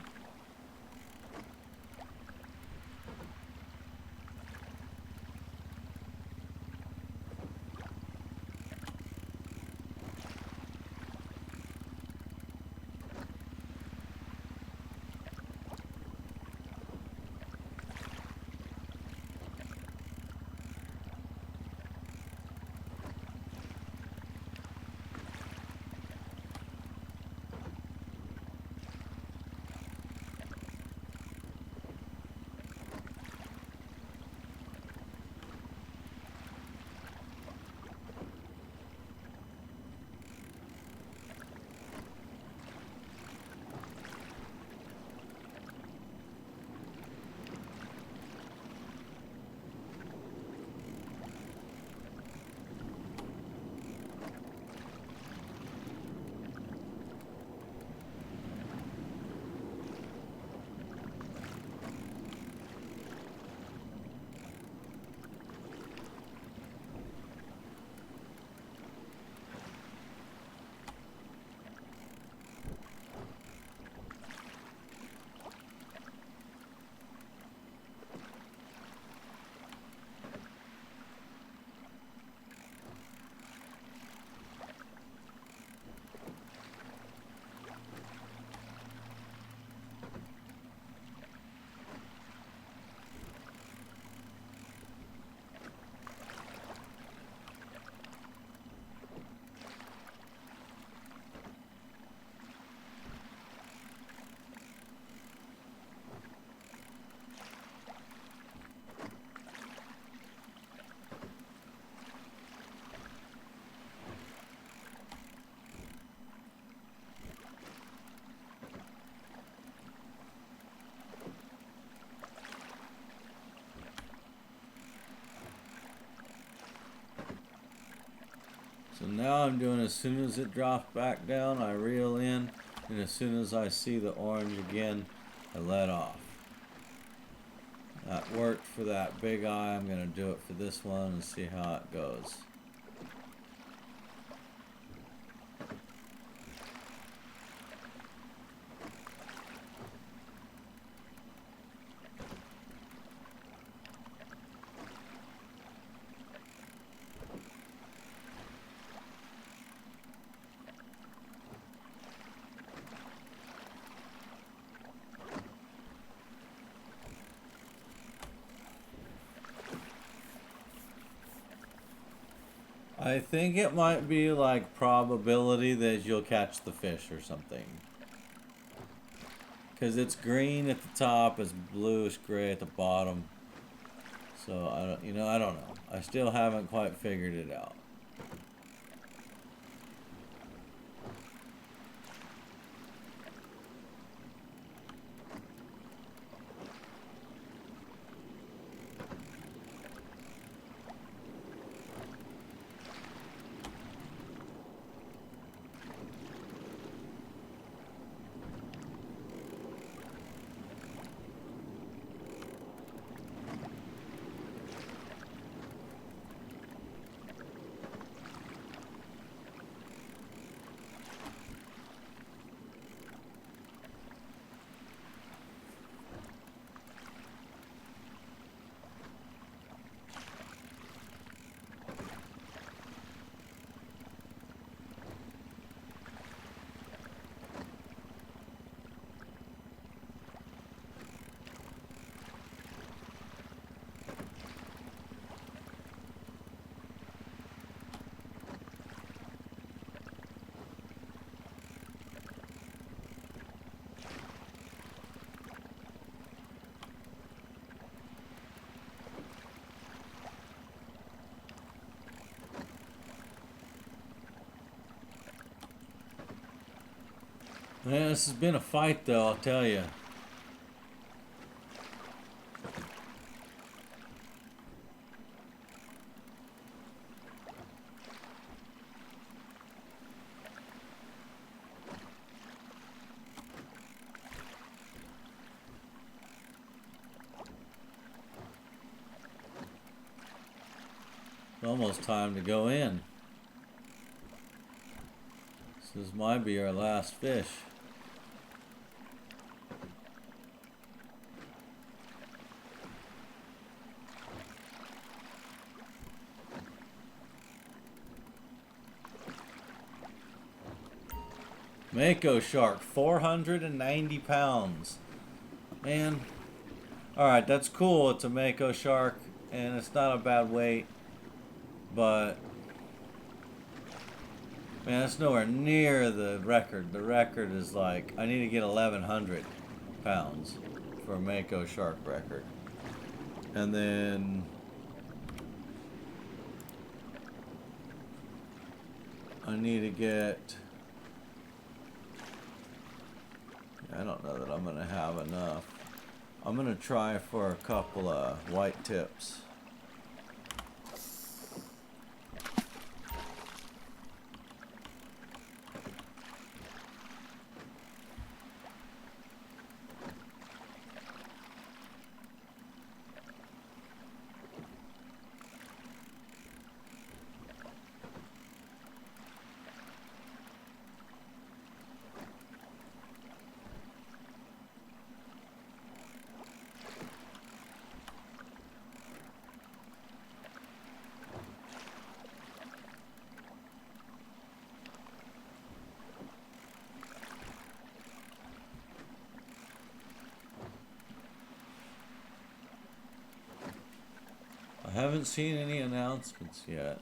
So now I'm doing, as soon as it drops back down, I reel in, and as soon as I see the orange again, I let off. That worked for that big eye. I'm going to do it for this one and see how it goes. I think it might be like probability that you'll catch the fish or something. Because it's green at the top, it's bluish gray at the bottom. So I don't, I don't know. I still haven't quite figured it out. Man, this has been a fight though, I'll tell you. It's almost time to go in. This might be our last fish. Mako shark, 490 pounds. Man. Alright, that's cool. It's a Mako shark, and it's not a bad weight. But, man, that's nowhere near the record. The record is like, I need to get 1,100 pounds for a Mako shark record. And then I need to get, I don't know that I'm going to have enough. I'm going to try for a couple of white tips. I haven't seen any announcements yet.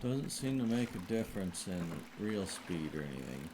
Doesn't seem to make a difference in reel speed or anything.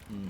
Hmm.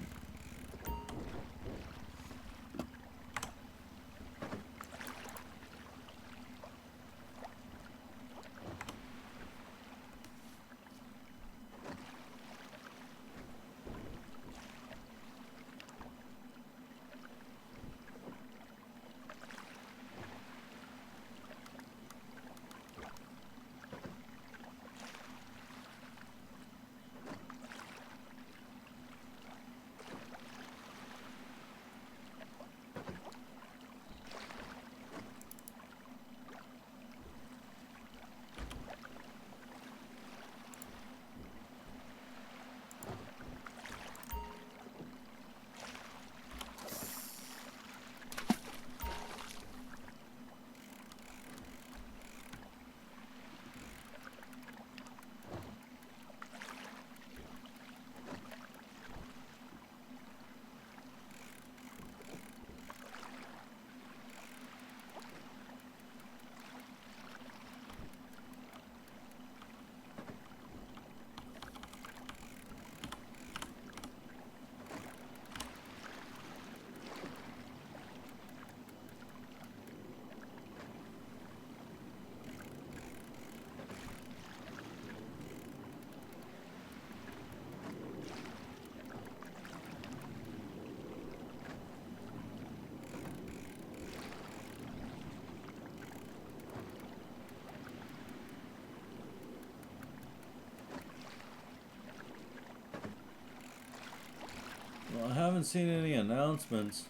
Well, I haven't seen any announcements.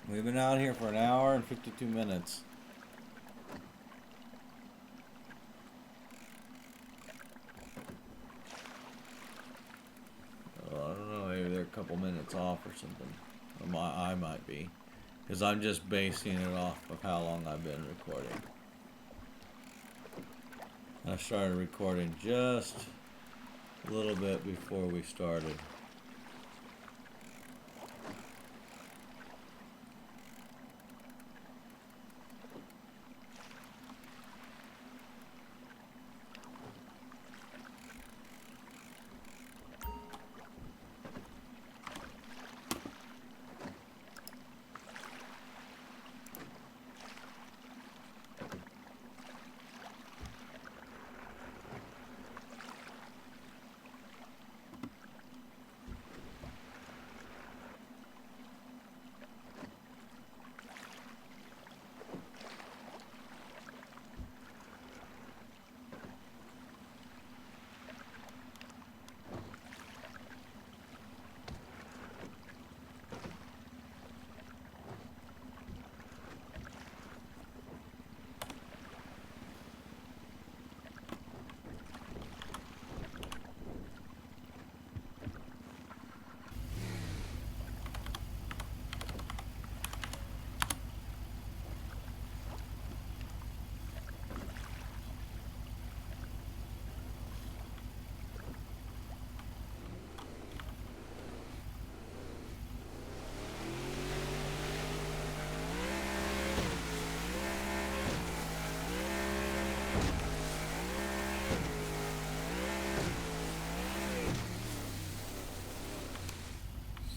We've been out here for an hour and 52 minutes. Well, I don't know, maybe they're a couple minutes off or something. I might be. Because I'm just basing it off of how long I've been recording. I started recording just a little bit before we started.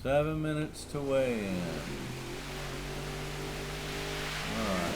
Seven minutes to weigh in. Alright,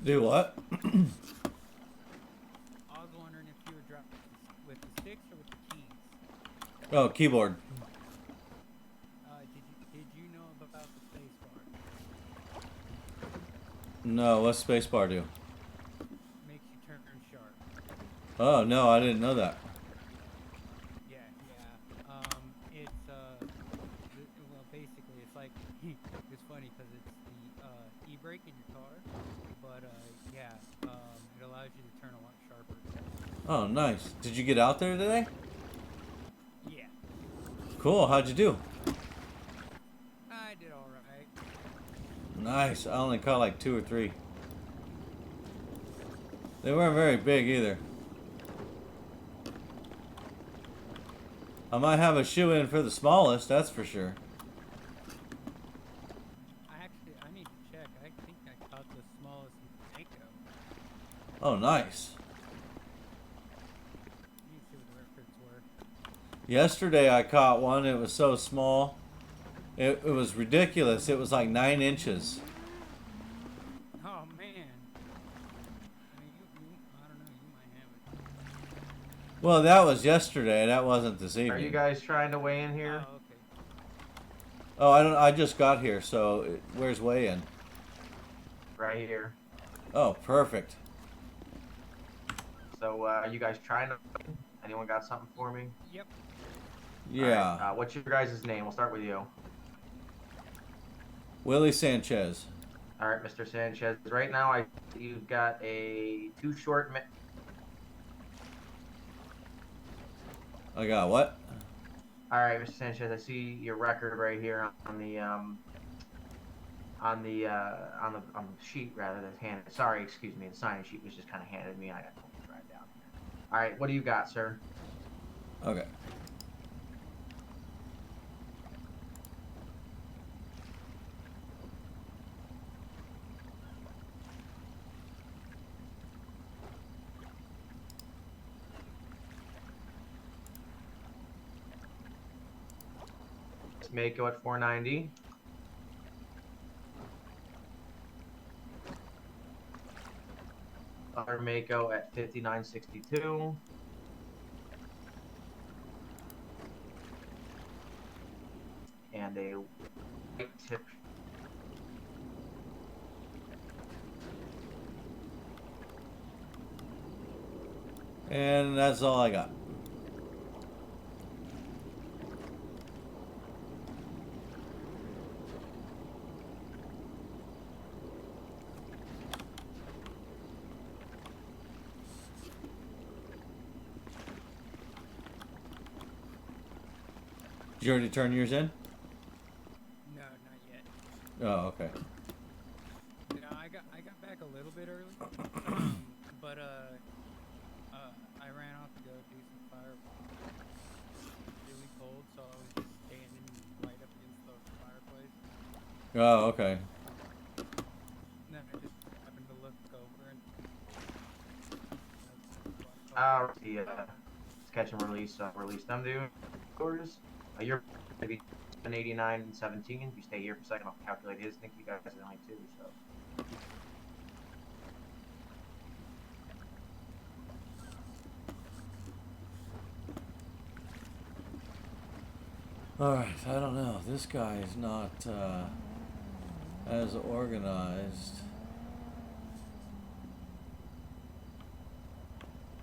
Do what? I was wondering if you were dropping with the sticks or with the keys. Oh, keyboard. Did you know about the space bar? No, what's spacebar do? Makes you turn sharp. Oh, no, I didn't know that. Yeah. Well, basically, it's like it's funny because it's the e-brake in your car, but it allows you to turn a lot sharper. Oh, nice. Did you get out there today? Yeah, Cool. How'd you do? I did all right. Nice. I only caught like 2 or 3. They weren't very big either. I might have a shoe in for the smallest, that's for sure. I need to check. I think I caught the smallest Mako. Oh, nice. You need to see what the records were. Yesterday I caught one. It was so small. It was ridiculous. It was like 9 inches. Oh man. I mean, I don't know. You might have it. Well, that was yesterday. That wasn't this evening. Are you guys trying to weigh in here? Oh, okay. Oh, I don't. I just got here. So where's weigh-in? Right here. Oh, perfect. So, you guys trying to weigh in? Anyone got something for me? Yep. Yeah. All right, what's your guys' name? We'll start with you. Willie Sanchez. All right, Mr. Sanchez. Right now, you've got a too short. I got what? All right, Mr. Sanchez. I see your record right here on the sheet rather than handed. Sorry, excuse me. The signing sheet was just kind of handed me. I got to drive down here. All right, what do you got, sir? Okay. Let's Mako at 490. Other Mako at 5962. And a white tip. And that's all I got. Did you already turn yours in? No, not yet. Oh, okay. No, I got back a little bit early, but I ran off to go do some fire. Really cold, so I was just standing right up against the fireplace. Oh, okay. And then I just happened to look over and. It's catch and release. Release them, dude. Yours. You're maybe 89 and 17. If you stay here for a second, I'll calculate his. I think you guys are only 2, so. Alright, I don't know. This guy is not as organized.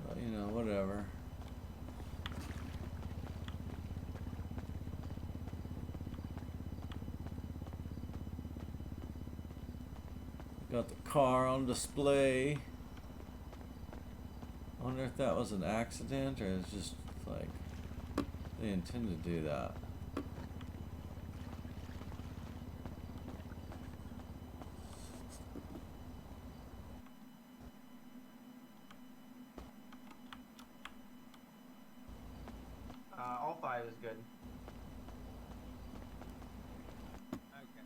But, you know, whatever. Got the car on display. I wonder if that was an accident or it's just like they intend to do that. All 5 is good. Okay.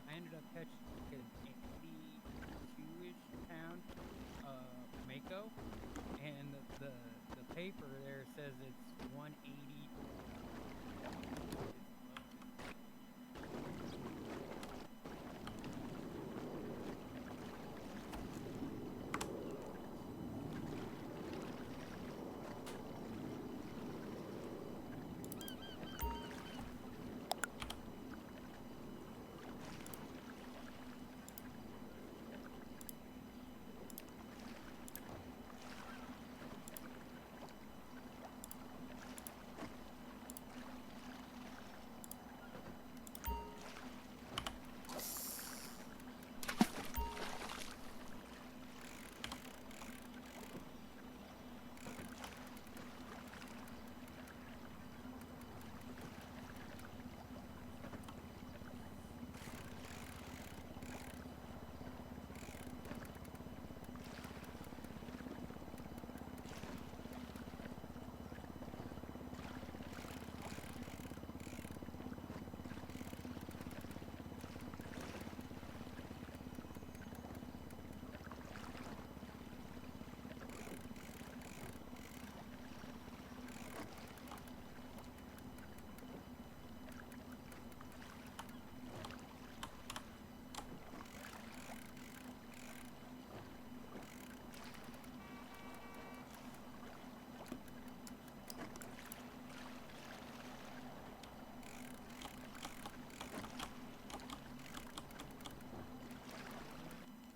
I ended up catching an 82-ish pound Mako, and the paper there says it's 180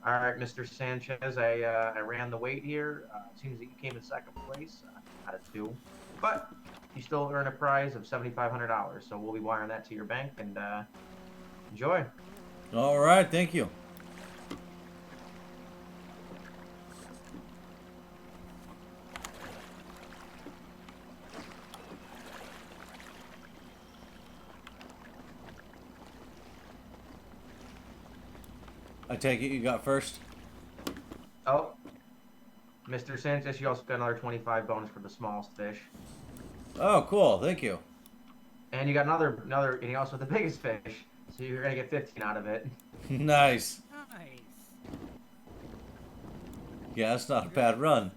All right, Mr. Sanchez, I ran the weight here. It seems that you came in second place out of two, but you still earn a prize of $7,500. So we'll be wiring that to your bank and enjoy. All right, thank you. I take it you got first? Oh, Mr. Sanchez, you also got another 25 bonus for the smallest fish, Oh, cool. Thank you. and you got another, and you also the biggest fish. So you're gonna get 15 out of it. Nice. Nice. Yeah, that's not a bad run.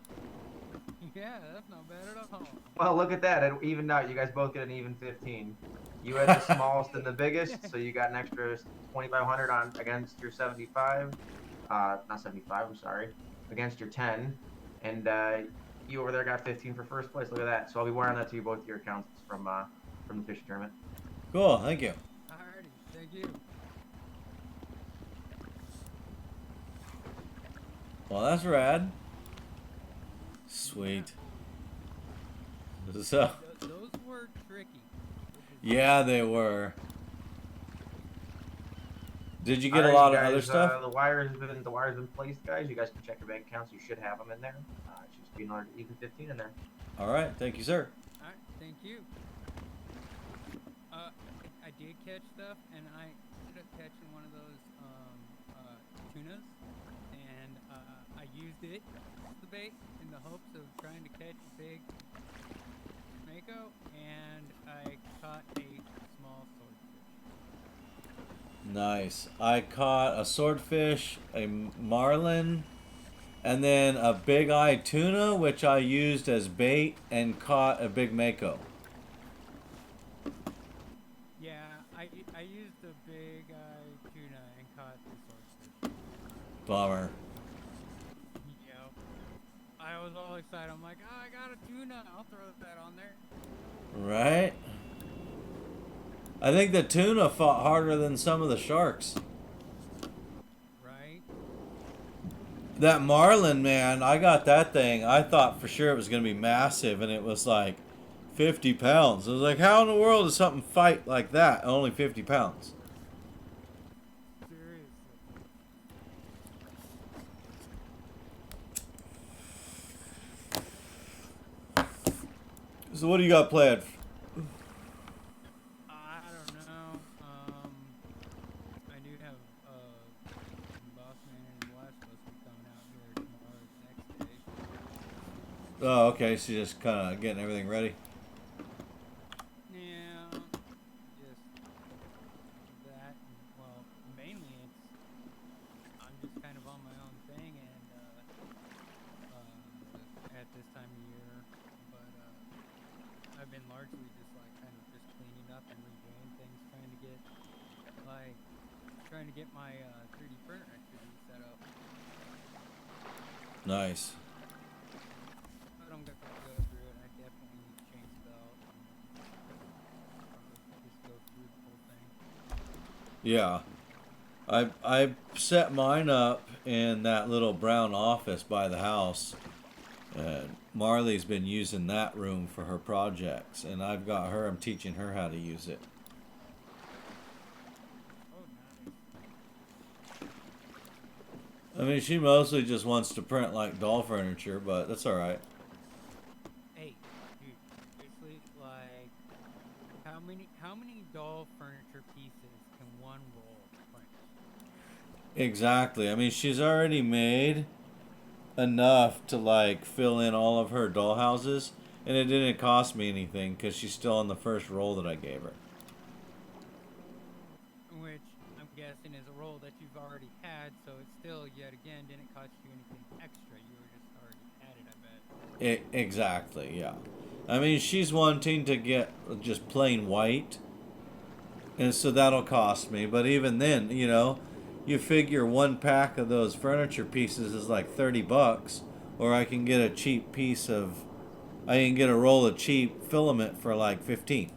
Yeah, that's not bad at all. Well, look at that. It evened out. You guys both get an even 15. You had the smallest and the biggest, so you got an extra 2,500 on against your 75. Not 75. I'm sorry. Against your 10, and you over there got 15 for first place. Look at that. So I'll be wiring that to you both your accounts from the fishing tournament. Cool, thank you. Alrighty, thank you. Well, that's rad. Sweet. So, Those were tricky. yeah, they were. Did you get a Alright, lot you of other guys, stuff? the wire's been placed, guys. You guys can check your bank accounts. You should have them in there. It should be another even 15 in there. All right, thank you, sir. Alright, thank you. I did catch stuff, and I ended up catching one of those tunas, and I used it as the bait in the hopes of trying to catch a big mako, and I caught a small swordfish. Nice. I caught a swordfish, a marlin, and then a big eye tuna, which I used as bait and caught a big mako. Yeah, I used the big tuna and caught the swordfish. Bummer. Yep. I was all excited. I'm like, oh, I got a tuna. I'll throw that on there. Right? I think the tuna fought harder than some of the sharks. Right? That marlin, man, I got that thing. I thought for sure it was going to be massive, and it was like 50 pounds. I was like, how in the world does something fight like that? Only 50 pounds. Seriously. So what do you got planned? I don't know. I do have boss man and his wife supposed to be coming out here tomorrow, next day. Oh, okay, so you're just kind of getting everything ready. Yeah, just that. And, well, mainly I'm just kind of on my own thing, and at this time of year, but I've been largely just like kind of just cleaning up and redoing things, trying to get my 3D printer activity set up. Nice. But I'm gonna go through it. I definitely need to change the belt and just go through the whole thing. Yeah. I set mine up in that little brown office by the house. And Marley's been using that room for her projects, and I'm teaching her how to use it. Oh, nice. I mean, she mostly just wants to print like doll furniture, but that's alright. Hey, dude, seriously, like, how many doll furniture pieces can one roll print? Exactly. I mean, she's already made enough to like fill in all of her doll houses, and it didn't cost me anything because she's still on the first roll that I gave her. Which I'm guessing is a roll that you've already had, so it still, yet again, didn't cost you anything extra. You were just already had it, I bet. Exactly, yeah. I mean, she's wanting to get just plain white, and so that'll cost me. But even then, you figure one pack of those furniture pieces is like $30, or I can get I can get a roll of cheap filament for like 15. Yeah,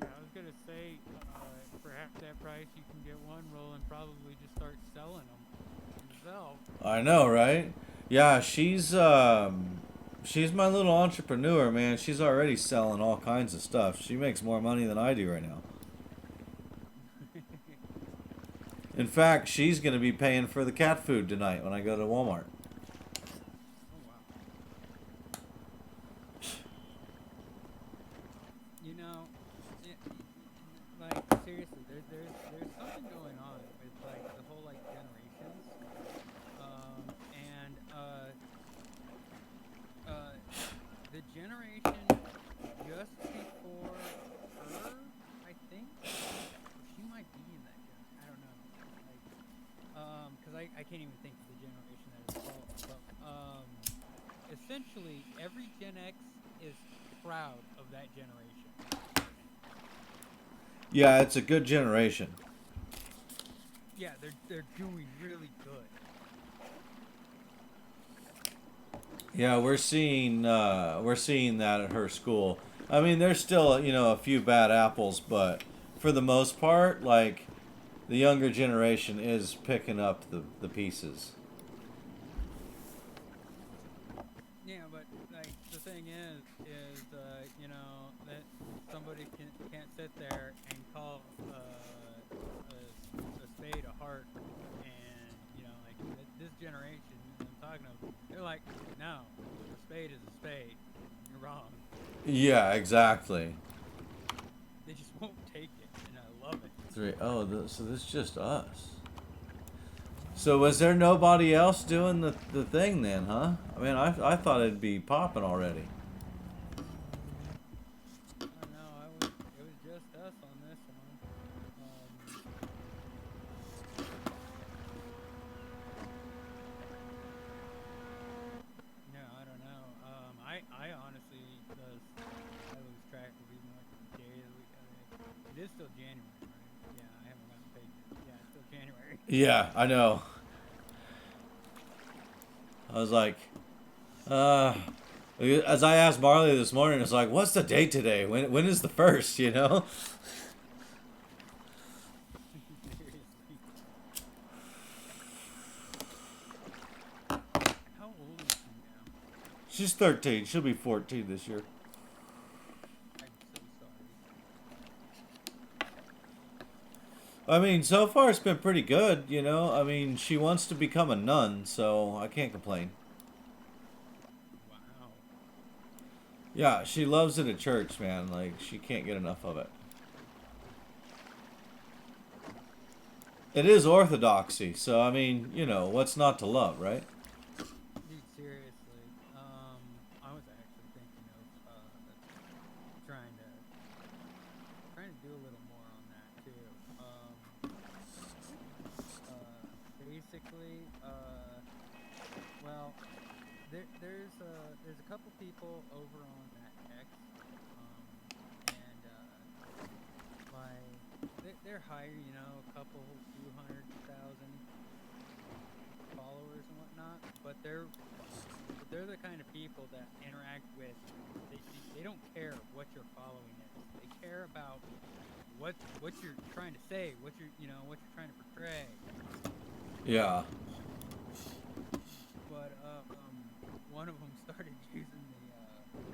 I was gonna say, for half that price, you can get one roll and probably just start selling them. I know, right? Yeah, she's my little entrepreneur, man. She's already selling all kinds of stuff. She makes more money than I do right now. In fact, she's going to be paying for the cat food tonight when I go to Walmart. Oh wow. You know, like seriously, there's something going on with like the whole like generations, and the generation just before her, I think, or she might be in that gen. I don't know, like, because I can't even think of the generation that it's called, but essentially every Gen X is proud of that generation. Yeah, it's a good generation. Yeah, they're doing really good. Yeah, we're seeing that at her school. I mean, there's still, a few bad apples, but for the most part, like the younger generation is picking up the pieces. Yeah, but like the thing is you know that somebody can't sit there and call a spade a heart, and you know like this generation I'm talking of, they're like, no, a spade is a spade. You're wrong. Yeah, exactly. They just won't take it, and I love it. Three. Oh, so this is just us. So was there nobody else doing the thing then, huh? I mean, I thought it'd be popping already. I don't know. It was just us on this one. No, I don't know. I honestly I lose track of even like the days. It is still January, right? Yeah, I haven't gotten paid yet. Yeah, it's still January. Yeah, I know. I was like, as I asked Marley this morning, it's like, what's the date today? When is the first? You know? Seriously. How old is she now? She's 13. She'll be 14 this year. I'm so sorry. I mean, so far it's been pretty good, I mean, she wants to become a nun, so I can't complain. Wow. Yeah, she loves it at church, man. Like, she can't get enough of it. It is orthodoxy, so I mean, what's not to love, right? Dude, seriously. I was actually thinking of trying to do a little more on that too. Basically, well, there's a couple people over on that X, and like they're higher, you know, a couple, few 100,000 followers and whatnot, but they're the kind of people that interact with. They don't care what your following is. They care about what you're trying to say, what you're trying to portray. Yeah. But one of them started using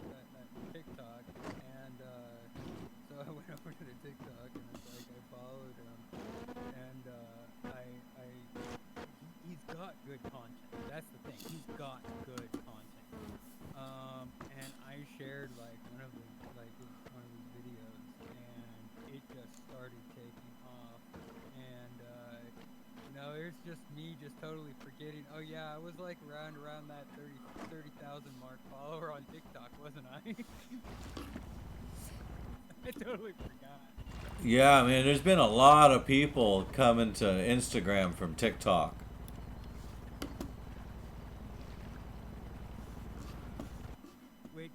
that TikTok, and so I went over to the TikTok and it's like I followed him, and he's got good content. That's the thing. He's got good content. And I shared like one of his videos, and it just started taking off, and it's just me just totally forgetting. Oh yeah, I was like around that 30,000 mark follower on TikTok, wasn't I? I totally forgot. Yeah, man, there's been a lot of people coming to Instagram from TikTok. Which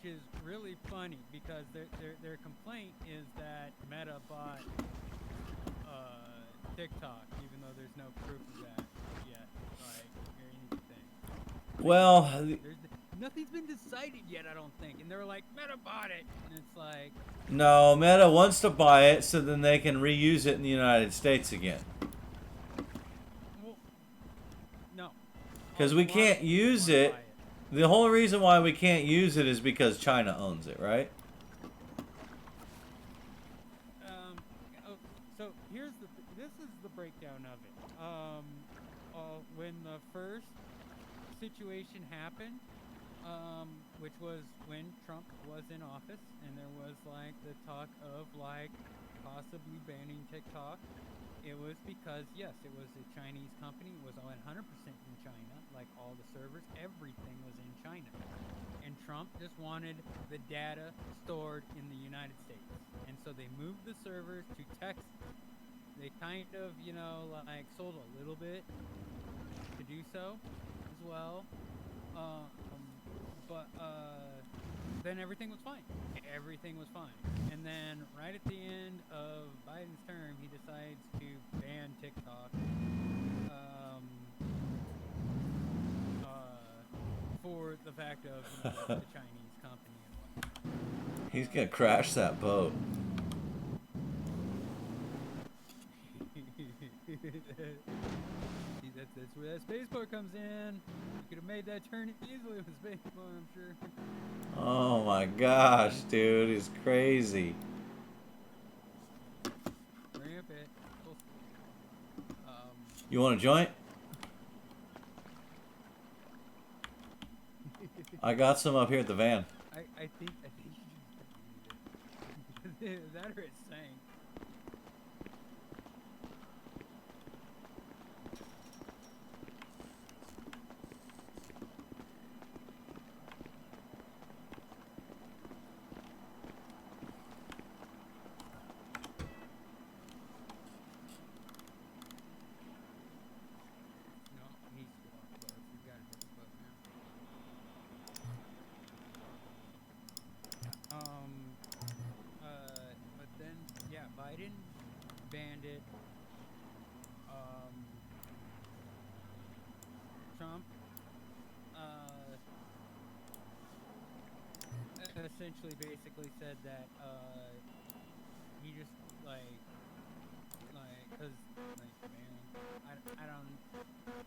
is really funny because their complaint is that Meta bought TikTok, even though there's no proof of that yet, like or anything. Well, Nothing's been decided yet, I don't think. And they were like, Meta bought it, and it's like, no, Meta wants to buy it so then they can reuse it in the United States again. well, no, Because we can't use it. The whole reason why we can't use it is because China owns it, right? Oh, so here's this is the breakdown of it. When the first situation happened, which was when Trump was in office, and there was like the talk of like possibly banning TikTok. It was because yes, it was a Chinese company. It was 100% in China, like all the servers, everything was in China, and Trump just wanted the data stored in the United States, and so they moved the servers to Texas. They kind of, you know, like sold a little bit to do so as well. But then everything was fine. Everything was fine. And then right at the end of Biden's term, he decides to ban TikTok for the fact of, you know, the Chinese company and whatnot. He's gonna crash that boat. That's where that spaceport comes in. You could have made that turn easily with a spaceport, I'm sure. Oh my gosh, dude, he's crazy. Ramp it. You want a joint? I got some up here at the van. I think you just need it. That or it's saying. But then, yeah, Biden banned it. Trump, essentially basically said that, he just, cause, man, I don't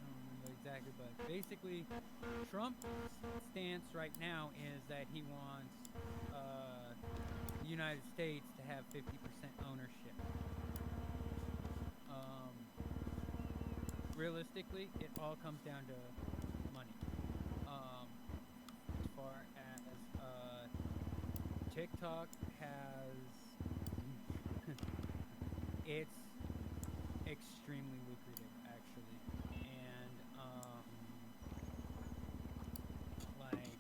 remember exactly, but basically, Trump's stance right now is that he wants, the United States to have 50% ownership. Realistically, it all comes down to money. As far as TikTok has, it's extremely lucrative actually, and like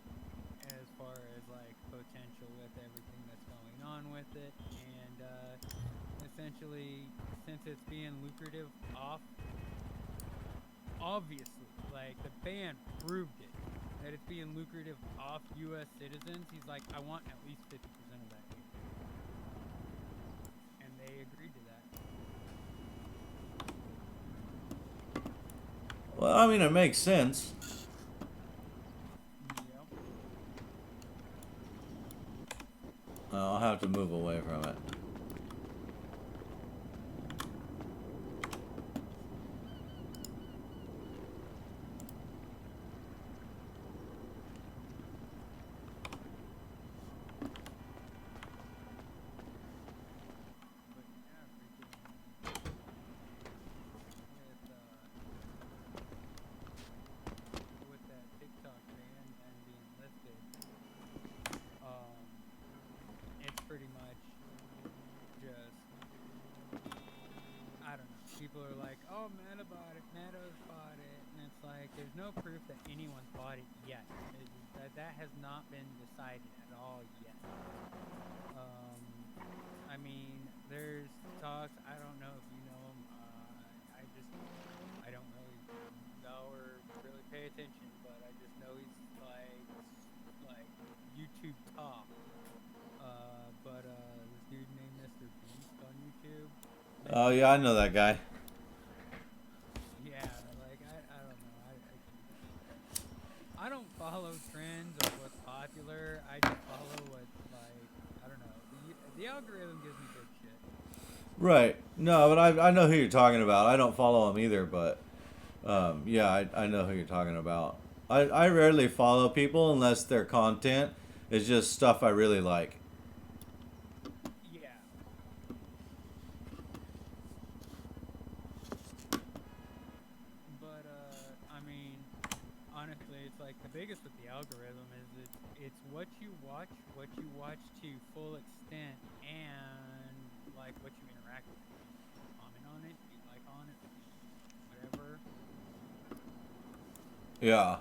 as far as like potential with everything that's going on with it, and essentially since it's being lucrative off. Obviously, like the ban proved it, that it's being lucrative off U.S. citizens. He's like, I want at least 50% of that here. And they agreed to that. Well, I mean, it makes sense. Yep. I'll have to move away from it. People are like, oh, Meta bought it, Meta's bought it, and it's like, there's no proof that anyone's bought it yet. That has not been decided at all yet. I mean, there's talks, I don't know if you know him, I don't really know or really pay attention, but I just know he's like YouTube top. But this dude named Mr. Beast on YouTube. Oh yeah, I know that guy. Yeah, like I don't know. I don't follow trends of what's popular. I just follow what, like, I don't know. The algorithm gives me good shit. Right. No, but I know who you're talking about. I don't follow him either, but Yeah, I know who you're talking about. I rarely follow people unless their content is just stuff I really like. Yeah. But I mean, honestly, it's like the biggest with the algorithm is it's what you watch to full extent, and like what you interact with. You comment on it, you like on it, whatever. Yeah.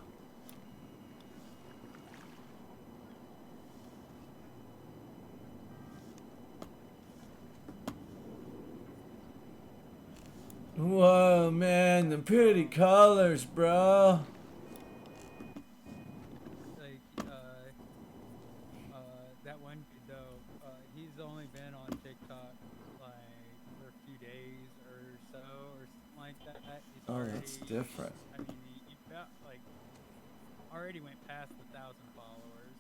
Whoa, man, the pretty colors, bro. Like that one kid though, he's only been on TikTok like for a few days or so or something like that. He's Oh, already, that's different. I mean, he felt like already went past 1,000 followers.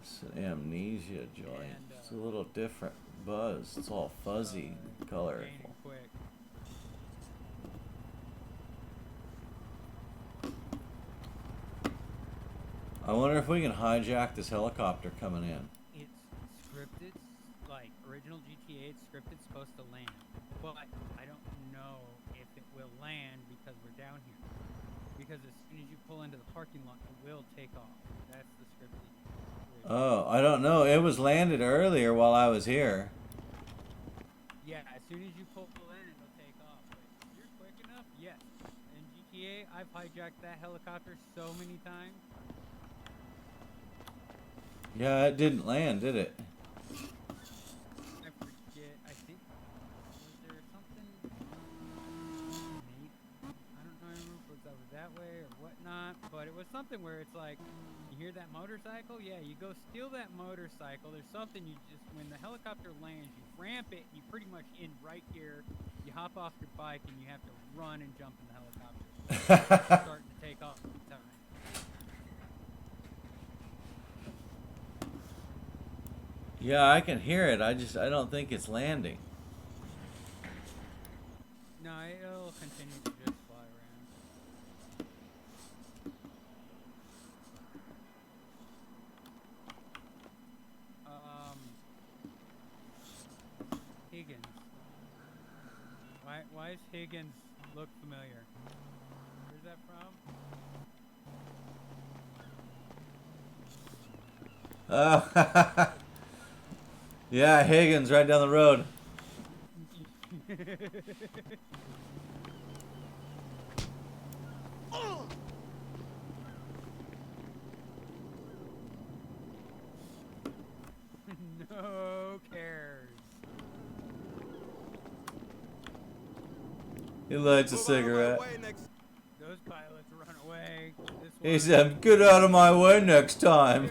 It's an amnesia joint. And It's a little different buzz. It's all fuzzy, gaining colorful. quick. I wonder if we can hijack this helicopter coming in. It's scripted, like original GTA. It's scripted, supposed to land, but I don't know if it will land because we're down here. Because as soon as you pull into the parking lot, it will take off. That's the scripted. Oh, I don't know. It was landed earlier while I was here. Yeah, as soon as you pull in, it'll take off. But if you're quick enough, yes. In GTA, I've hijacked that helicopter so many times. Yeah, it didn't land, did it? I forget. I think was there something? Maybe, I don't know if it was over that way or whatnot, but it was something where it's like, you hear that motorcycle? Yeah, you go steal that motorcycle. There's something you just when the helicopter lands, you ramp it. You pretty much in right here. You hop off your bike and you have to run and jump in the helicopter. It's starting to take off at the time. Yeah, I can hear it. I don't think it's landing. No, it'll continue to just fly around. Higgins. Why does Higgins look familiar? Where's that from? Oh, yeah, Higgins right down the road. No cares. He lights a cigarette. Those pilots run away. This He one- said, "Get out of my way next time."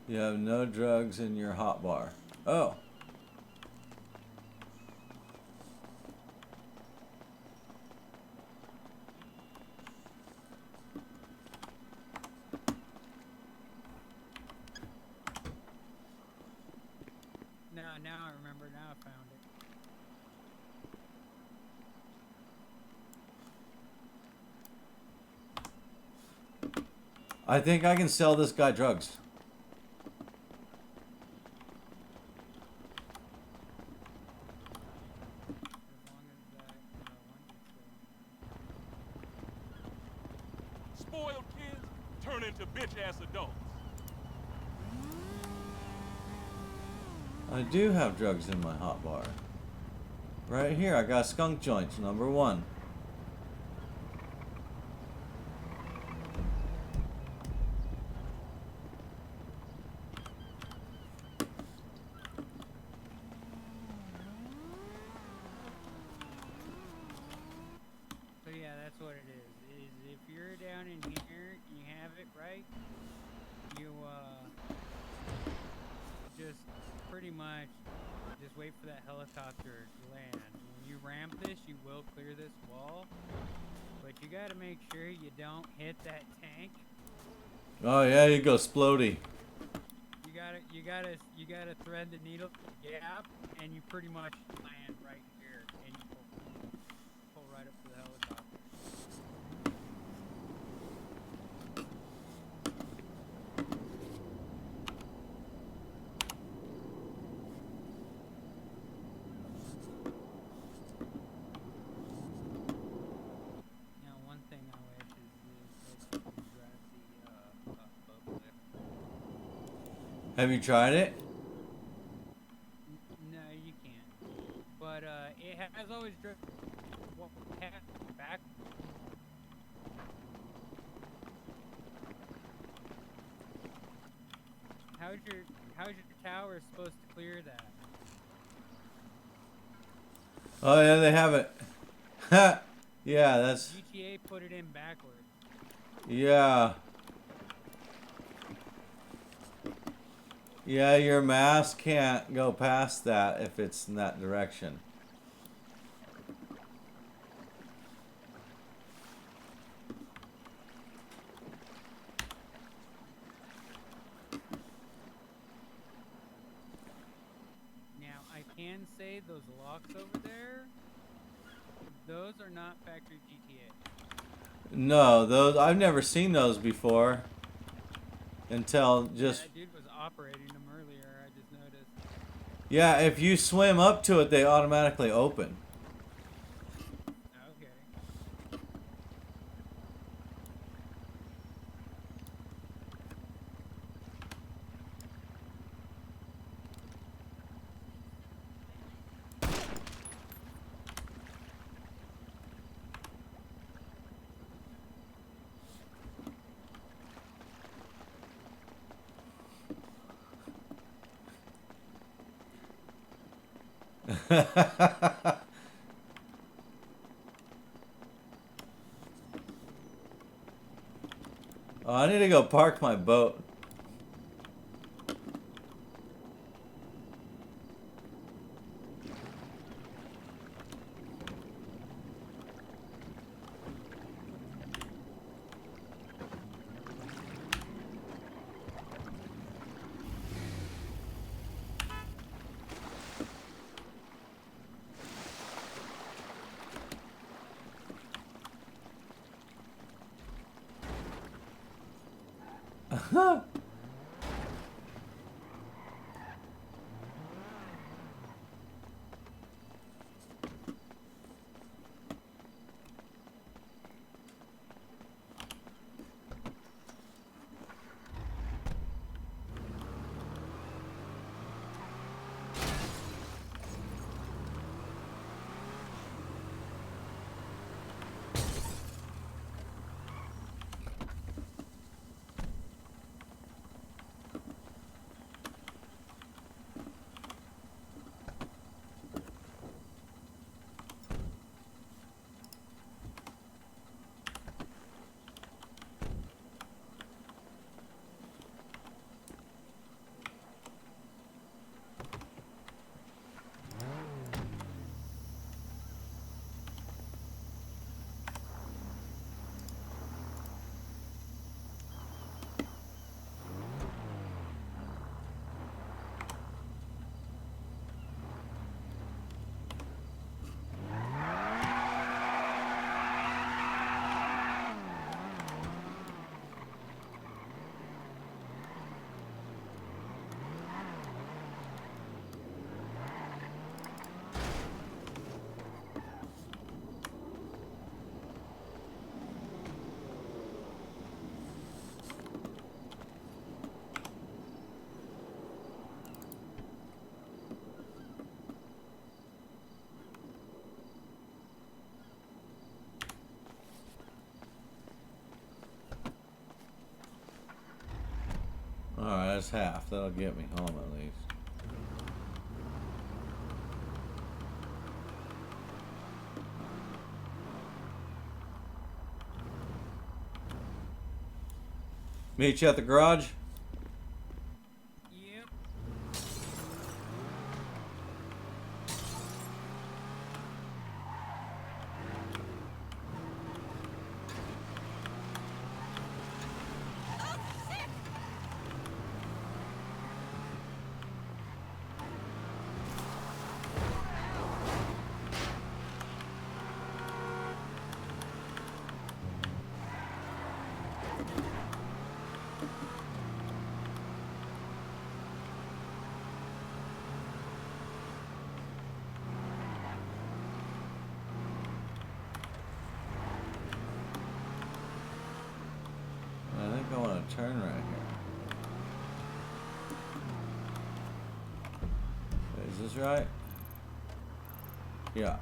You have no drugs in your hot bar. Oh. Now I remember. Now I found it. I think I can sell this guy drugs. As long as that one gets Spoiled kids turn into bitch-ass adults. I do have drugs in my hot bar. Right here, I got skunk joints, number 1. So yeah, that's what it is. Is if you're down in here, you have it right. You just pretty much just wait for that helicopter to land. When you ramp this, you will clear this wall, but you gotta make sure you don't hit that tank. Oh yeah, you go splody. You gotta thread the needle gap, and you pretty much land right here, and you pull right up to the helicopter. Now, one thing I wish is that you can drive the boat lift. Have you tried it? No, you can't. But it has always driven back. How's your tower supposed to clear that? Oh yeah, they have it. Yeah, that's GTA put it in backwards. yeah. Yeah, your mast can't go past that if it's in that direction. Now, I can say those locks over there, those are not factory GTA. No, those I've never seen those before. Until just That dude was operating them earlier, I just noticed. yeah, if you swim up to it, they automatically open. Okay. Oh, I need to go park my boat. Alright, that's half. That'll get me home at least. Meet you at the garage? Yep. turn right here. Is this right? Yeah.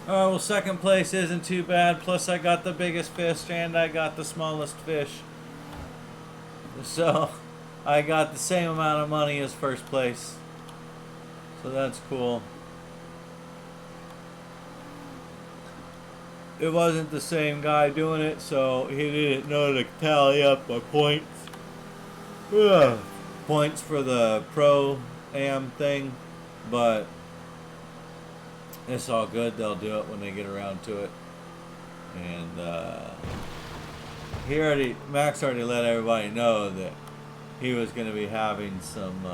Oh, well, second place isn't too bad. Plus, I got the biggest fish and I got the smallest fish. So, I got the same amount of money as first place. So, that's cool. It wasn't the same guy doing it, so he didn't know to tally up my points. Ugh. Points for the pro-am thing, but it's all good. They'll do it when they get around to it. And Max already let everybody know that he was going to be having some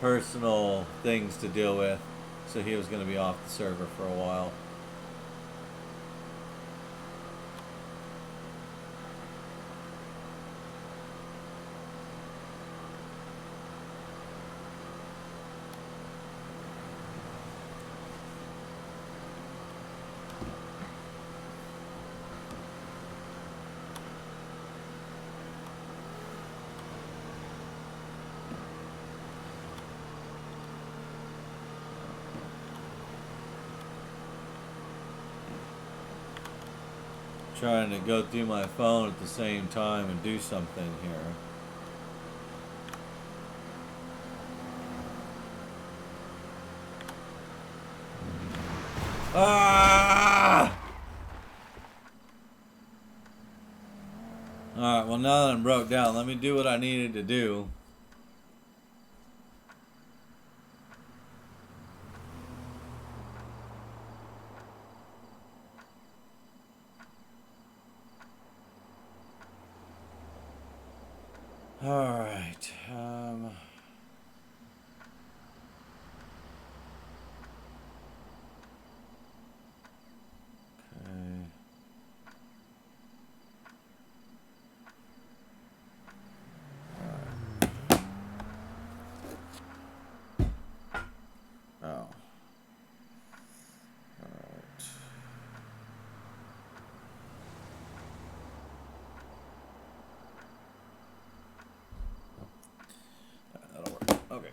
personal things to deal with, so he was going to be off the server for a while. Trying to go through my phone at the same time and do something here. Ah! Alright, well now that I'm broke down, let me do what I needed to do. Alright, okay. Oh. Alright. That'll work. Okay.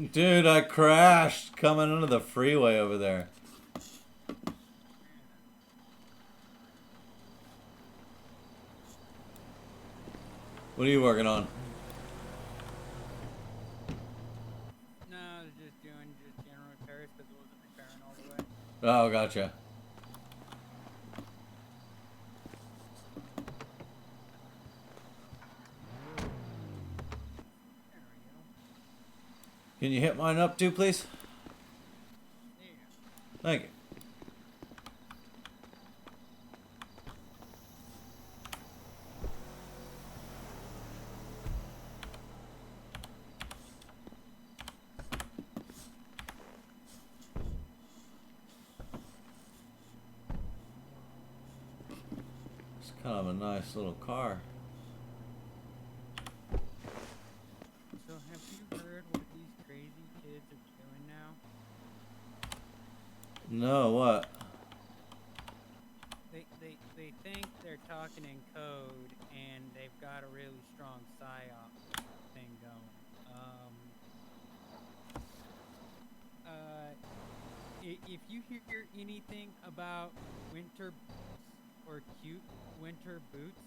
Dude, I crashed coming into the freeway over there. What are you working on? No, I was just doing general repairs because it wasn't repairing all the way. Oh, gotcha. There we go. Can you hit mine up too, please? Yeah. Thank you. It's kind of a nice little car. So have you heard what these crazy kids are doing now? No, what? They think they're talking in code and they've got a really strong psyop thing going. If you hear anything about winter boots or cute winter boots,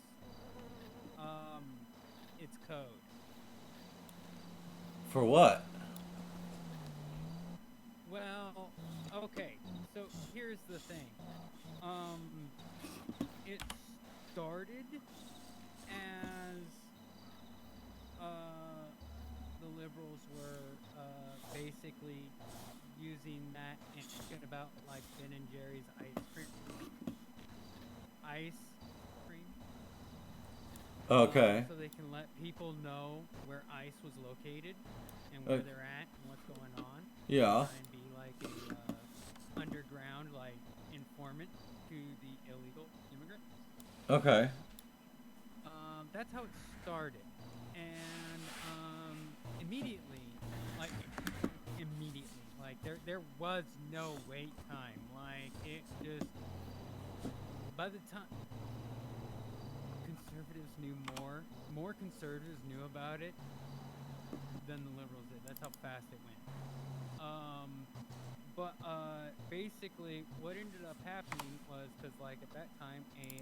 it's code. For what? Well, okay. So here's the thing. It started as the liberals were basically using that and thinking about like Ben and Jerry's ice cream. Okay. So they can let people know where ICE was located and where Okay. they're at and what's going on. Yeah. And be like a underground like informant to the illegal immigrants. Okay. That's how it started, and immediately, there was no wait time. Like it just by the time conservatives knew more conservatives knew about it than the liberals did. That's how fast it went. But basically, what ended up happening was because, like, at that time, a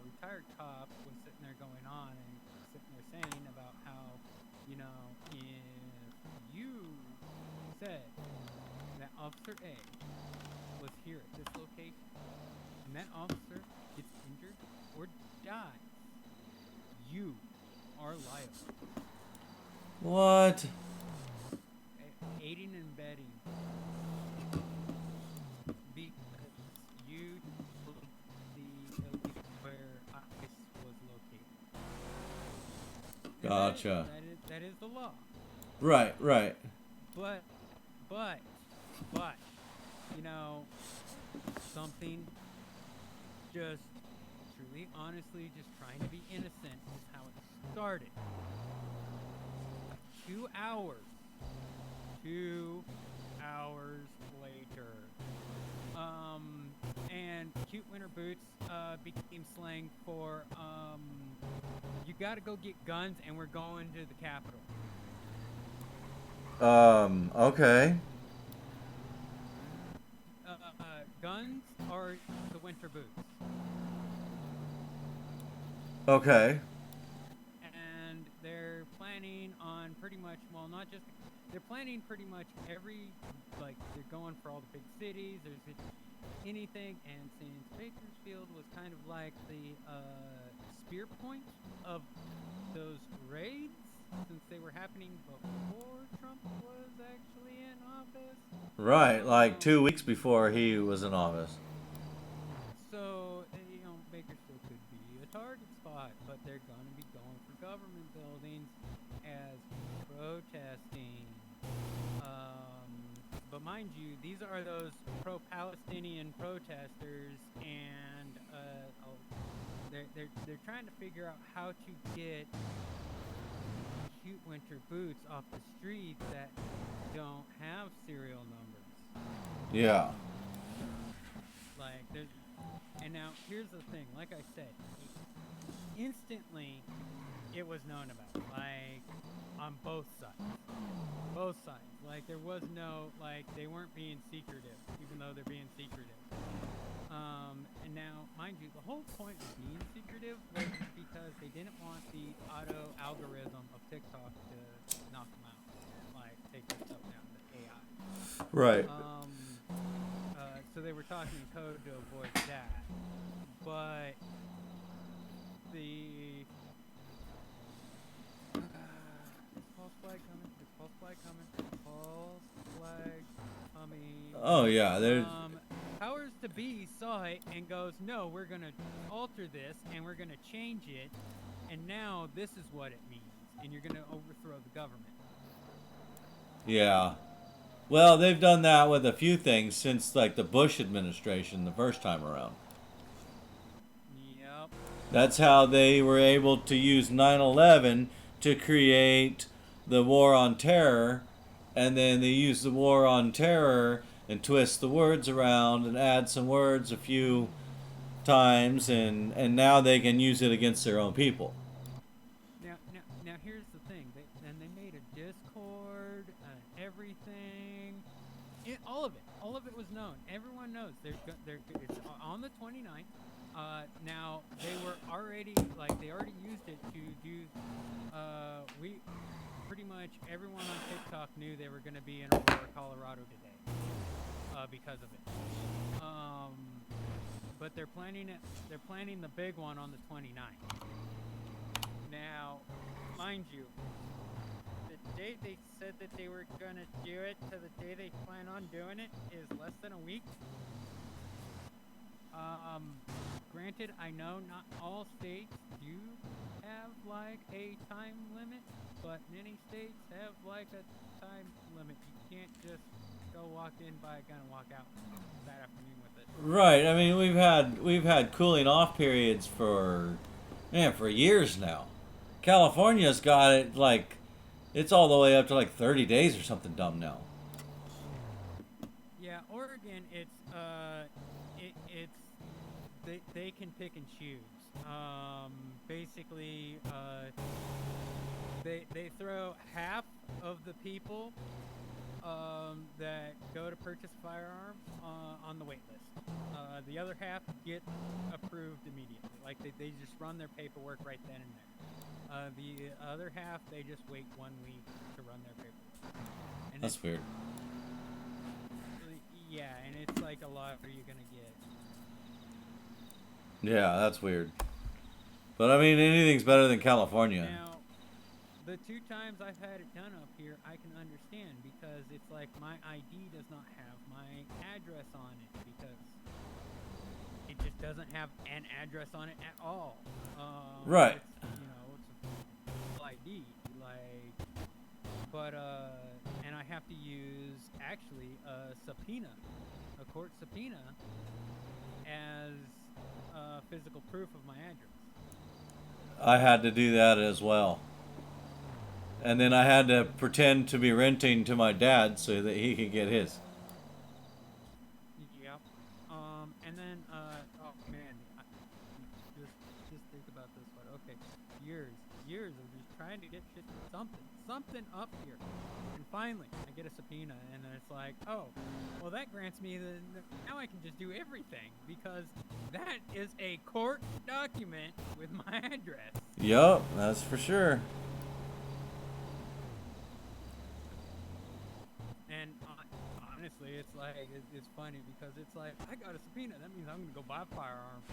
retired cop was sitting there going on and sitting there saying about how, you know, if you said that Officer A was here at this location, and that officer gets injured or dies, you are liable. What? Aiding and abetting. Because you told the illegal where ICE was located. And Gotcha. That is the law. Right, right. But, you know, something just truly, honestly, just trying to be innocent is how it started. 2 hours. 2 hours later. And cute winter boots became slang for you gotta go get guns and we're going to the Capitol. Okay. Guns are the winter boots. Okay. And they're planning on pretty much, well, not just, they're planning pretty much every, like, they're going for all the big cities, there's anything, and since Bakersfield was kind of like the spear point of those raids, since they were happening before Trump was actually in office. Right, like 2 weeks before he was in office. So, you know, Bakersfield could be a target spot, but they're going to be going for government buildings as protesting. But mind you, these are those pro-Palestinian protesters, and they're trying to figure out how to get cute winter boots off the streets that don't have serial numbers. Yeah. Like, there's, and now here's the thing. Like I said, instantly it was known about, like, on both sides. Both sides. Like, there was no, like, they weren't being secretive, even though they're being secretive. And now, mind you, the whole point of being secretive was because they didn't want the auto algorithm of TikTok to knock them out, like take their stuff down, the AI. Right. So they were talking in code to avoid that, but the is false flag coming? Is false flag coming? False flag coming. Oh yeah, there's. Powers to be saw it and goes, no, we're gonna alter this and we're gonna change it, and now this is what it means, and you're gonna overthrow the government. Yeah. Well, they've done that with a few things since like the Bush administration the first time around. Yep. That's how they were able to use 9/11 to create the war on terror, and then they used the war on terror and twist the words around and add some words a few times, and now they can use it against their own people. Now here's the thing. They made a Discord and everything. All of it was known. Everyone knows. It's on the 29th. Now they were already they already used it to do. We pretty much everyone on TikTok knew they were going to be in Aurora, Colorado today. Because of it. But they're planning it. They're planning the big one on the 29th. Now, mind you, the date they said that they were gonna do it to the day they plan on doing it is less than a week. Granted, I know not all states do have like a time limit, but many states have like a time limit. You can't just go walk in, buy a gun, and walk out that afternoon with it. Right. I mean, we've had cooling off periods for years now. California's got it like it's all the way up to like 30 days or something dumb now. Yeah, Oregon, it's they can pick and choose. Basically, they throw half of the people that go to purchase firearms on the wait list. The other half get approved immediately. Like they just run their paperwork right then and there. The other half, they just wait 1 week to run their paperwork. And That's weird. Yeah, and it's like a lot are you gonna get? Yeah, that's weird. But I mean, anything's better than California. Now, the 2 times I've had it done up here, I can understand because it's like my ID does not have my address on it because it just doesn't have an address on it at all. Right. It's, it's a full ID, but and I have to use actually a subpoena, a court subpoena, as physical proof of my address. I had to do that as well. And then I had to pretend to be renting to my dad so that he could get his. Yep. And then, oh man, just think about this one. Okay, years of just trying to get something up here, and finally I get a subpoena, and then it's like, oh, well that grants me now I can just do everything because that is a court document with my address. Yup, that's for sure. And honestly, it's like it's funny because it's like I got a subpoena. That means I'm gonna go buy a firearm.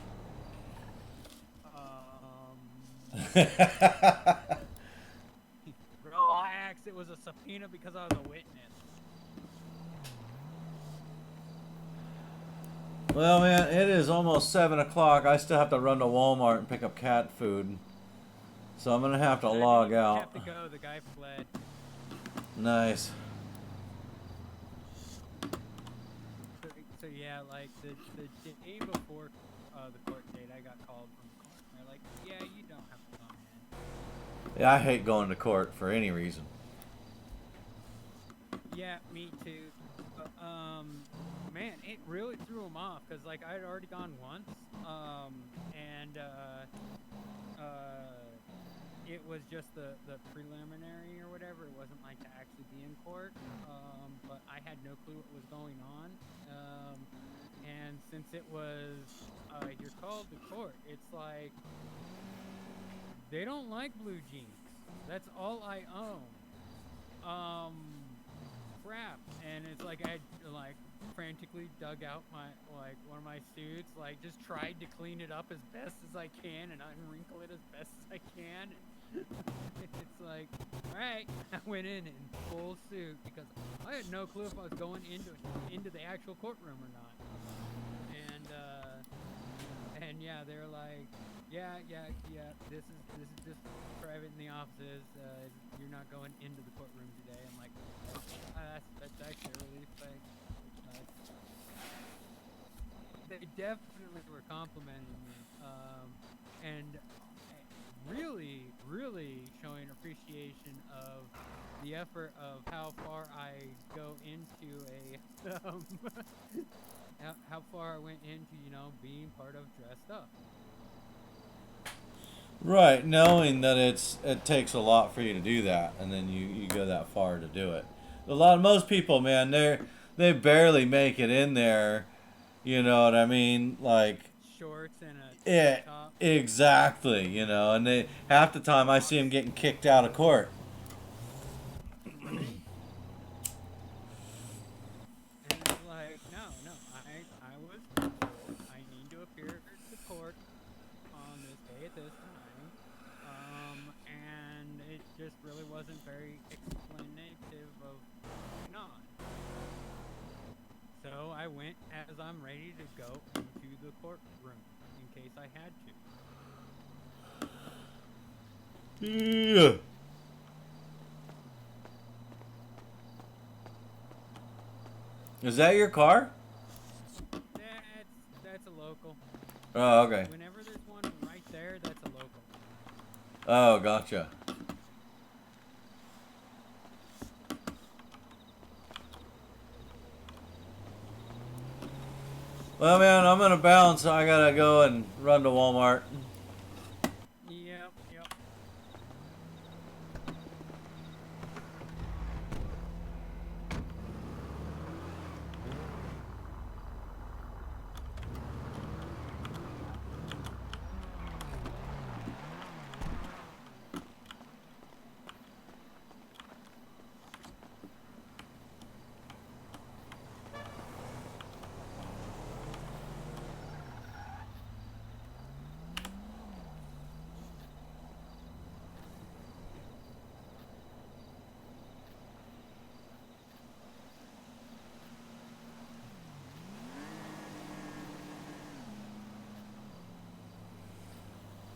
Relax. It was a subpoena because I was a witness. Well, man, it is almost 7 o'clock. I still have to run to Walmart and pick up cat food. So I'm going to have to log out. I have to go. The guy fled. Nice. So yeah, like the day before the court date, I got called from the court. They're like, yeah, you don't have to come in. Yeah, I hate going to court for any reason. Yeah, me too. But, man, it really threw him off because like I'd already gone once, and it was just the preliminary or whatever. It wasn't like to actually be in court. But I had no clue what was going on. And since it was, you're called to court, it's like they don't like blue jeans. That's all I own. Crap. And it's like I like frantically dug out my one of my suits, like just tried to clean it up as best as I can and unwrinkle it as best as I can. It's like, all right, I went in full suit because I had no clue if I was going into the actual courtroom or not. And yeah, they're like, yeah. This is just private in the offices. You're not going into the courtroom today. I'm like, that's actually a relief. They definitely were complimenting me, and really, really showing appreciation of the effort of how far I go into how far I went into, being part of Dressed Up. Right, knowing that it takes a lot for you to do that, and then you go that far to do it. Most people, man, they barely make it in there. You know what I mean? Like, Shorts and a it top. exactly. And they half the time I see them getting kicked out of court. Right? And it's like, no, I was told I need to appear to court on this day at this time, and it just really wasn't very explanative of going on. So I went as I'm ready to go into the courtroom in case I had to. Yeah. Is that your car? That's a local. Oh, okay. Whenever there's one right there, that's a local. Oh, gotcha. Well, man, I'm gonna bounce. I gotta go and run to Walmart. Yep.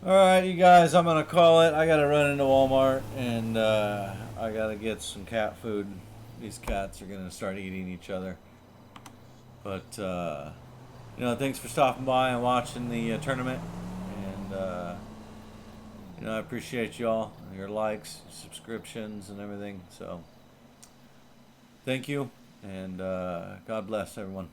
All right, you guys, I'm gonna call it. I gotta run into Walmart and I gotta get some cat food. These cats are gonna start eating each other. But thanks for stopping by and watching the tournament, and I appreciate y'all, your likes, subscriptions, and everything. So, thank you, and God bless everyone.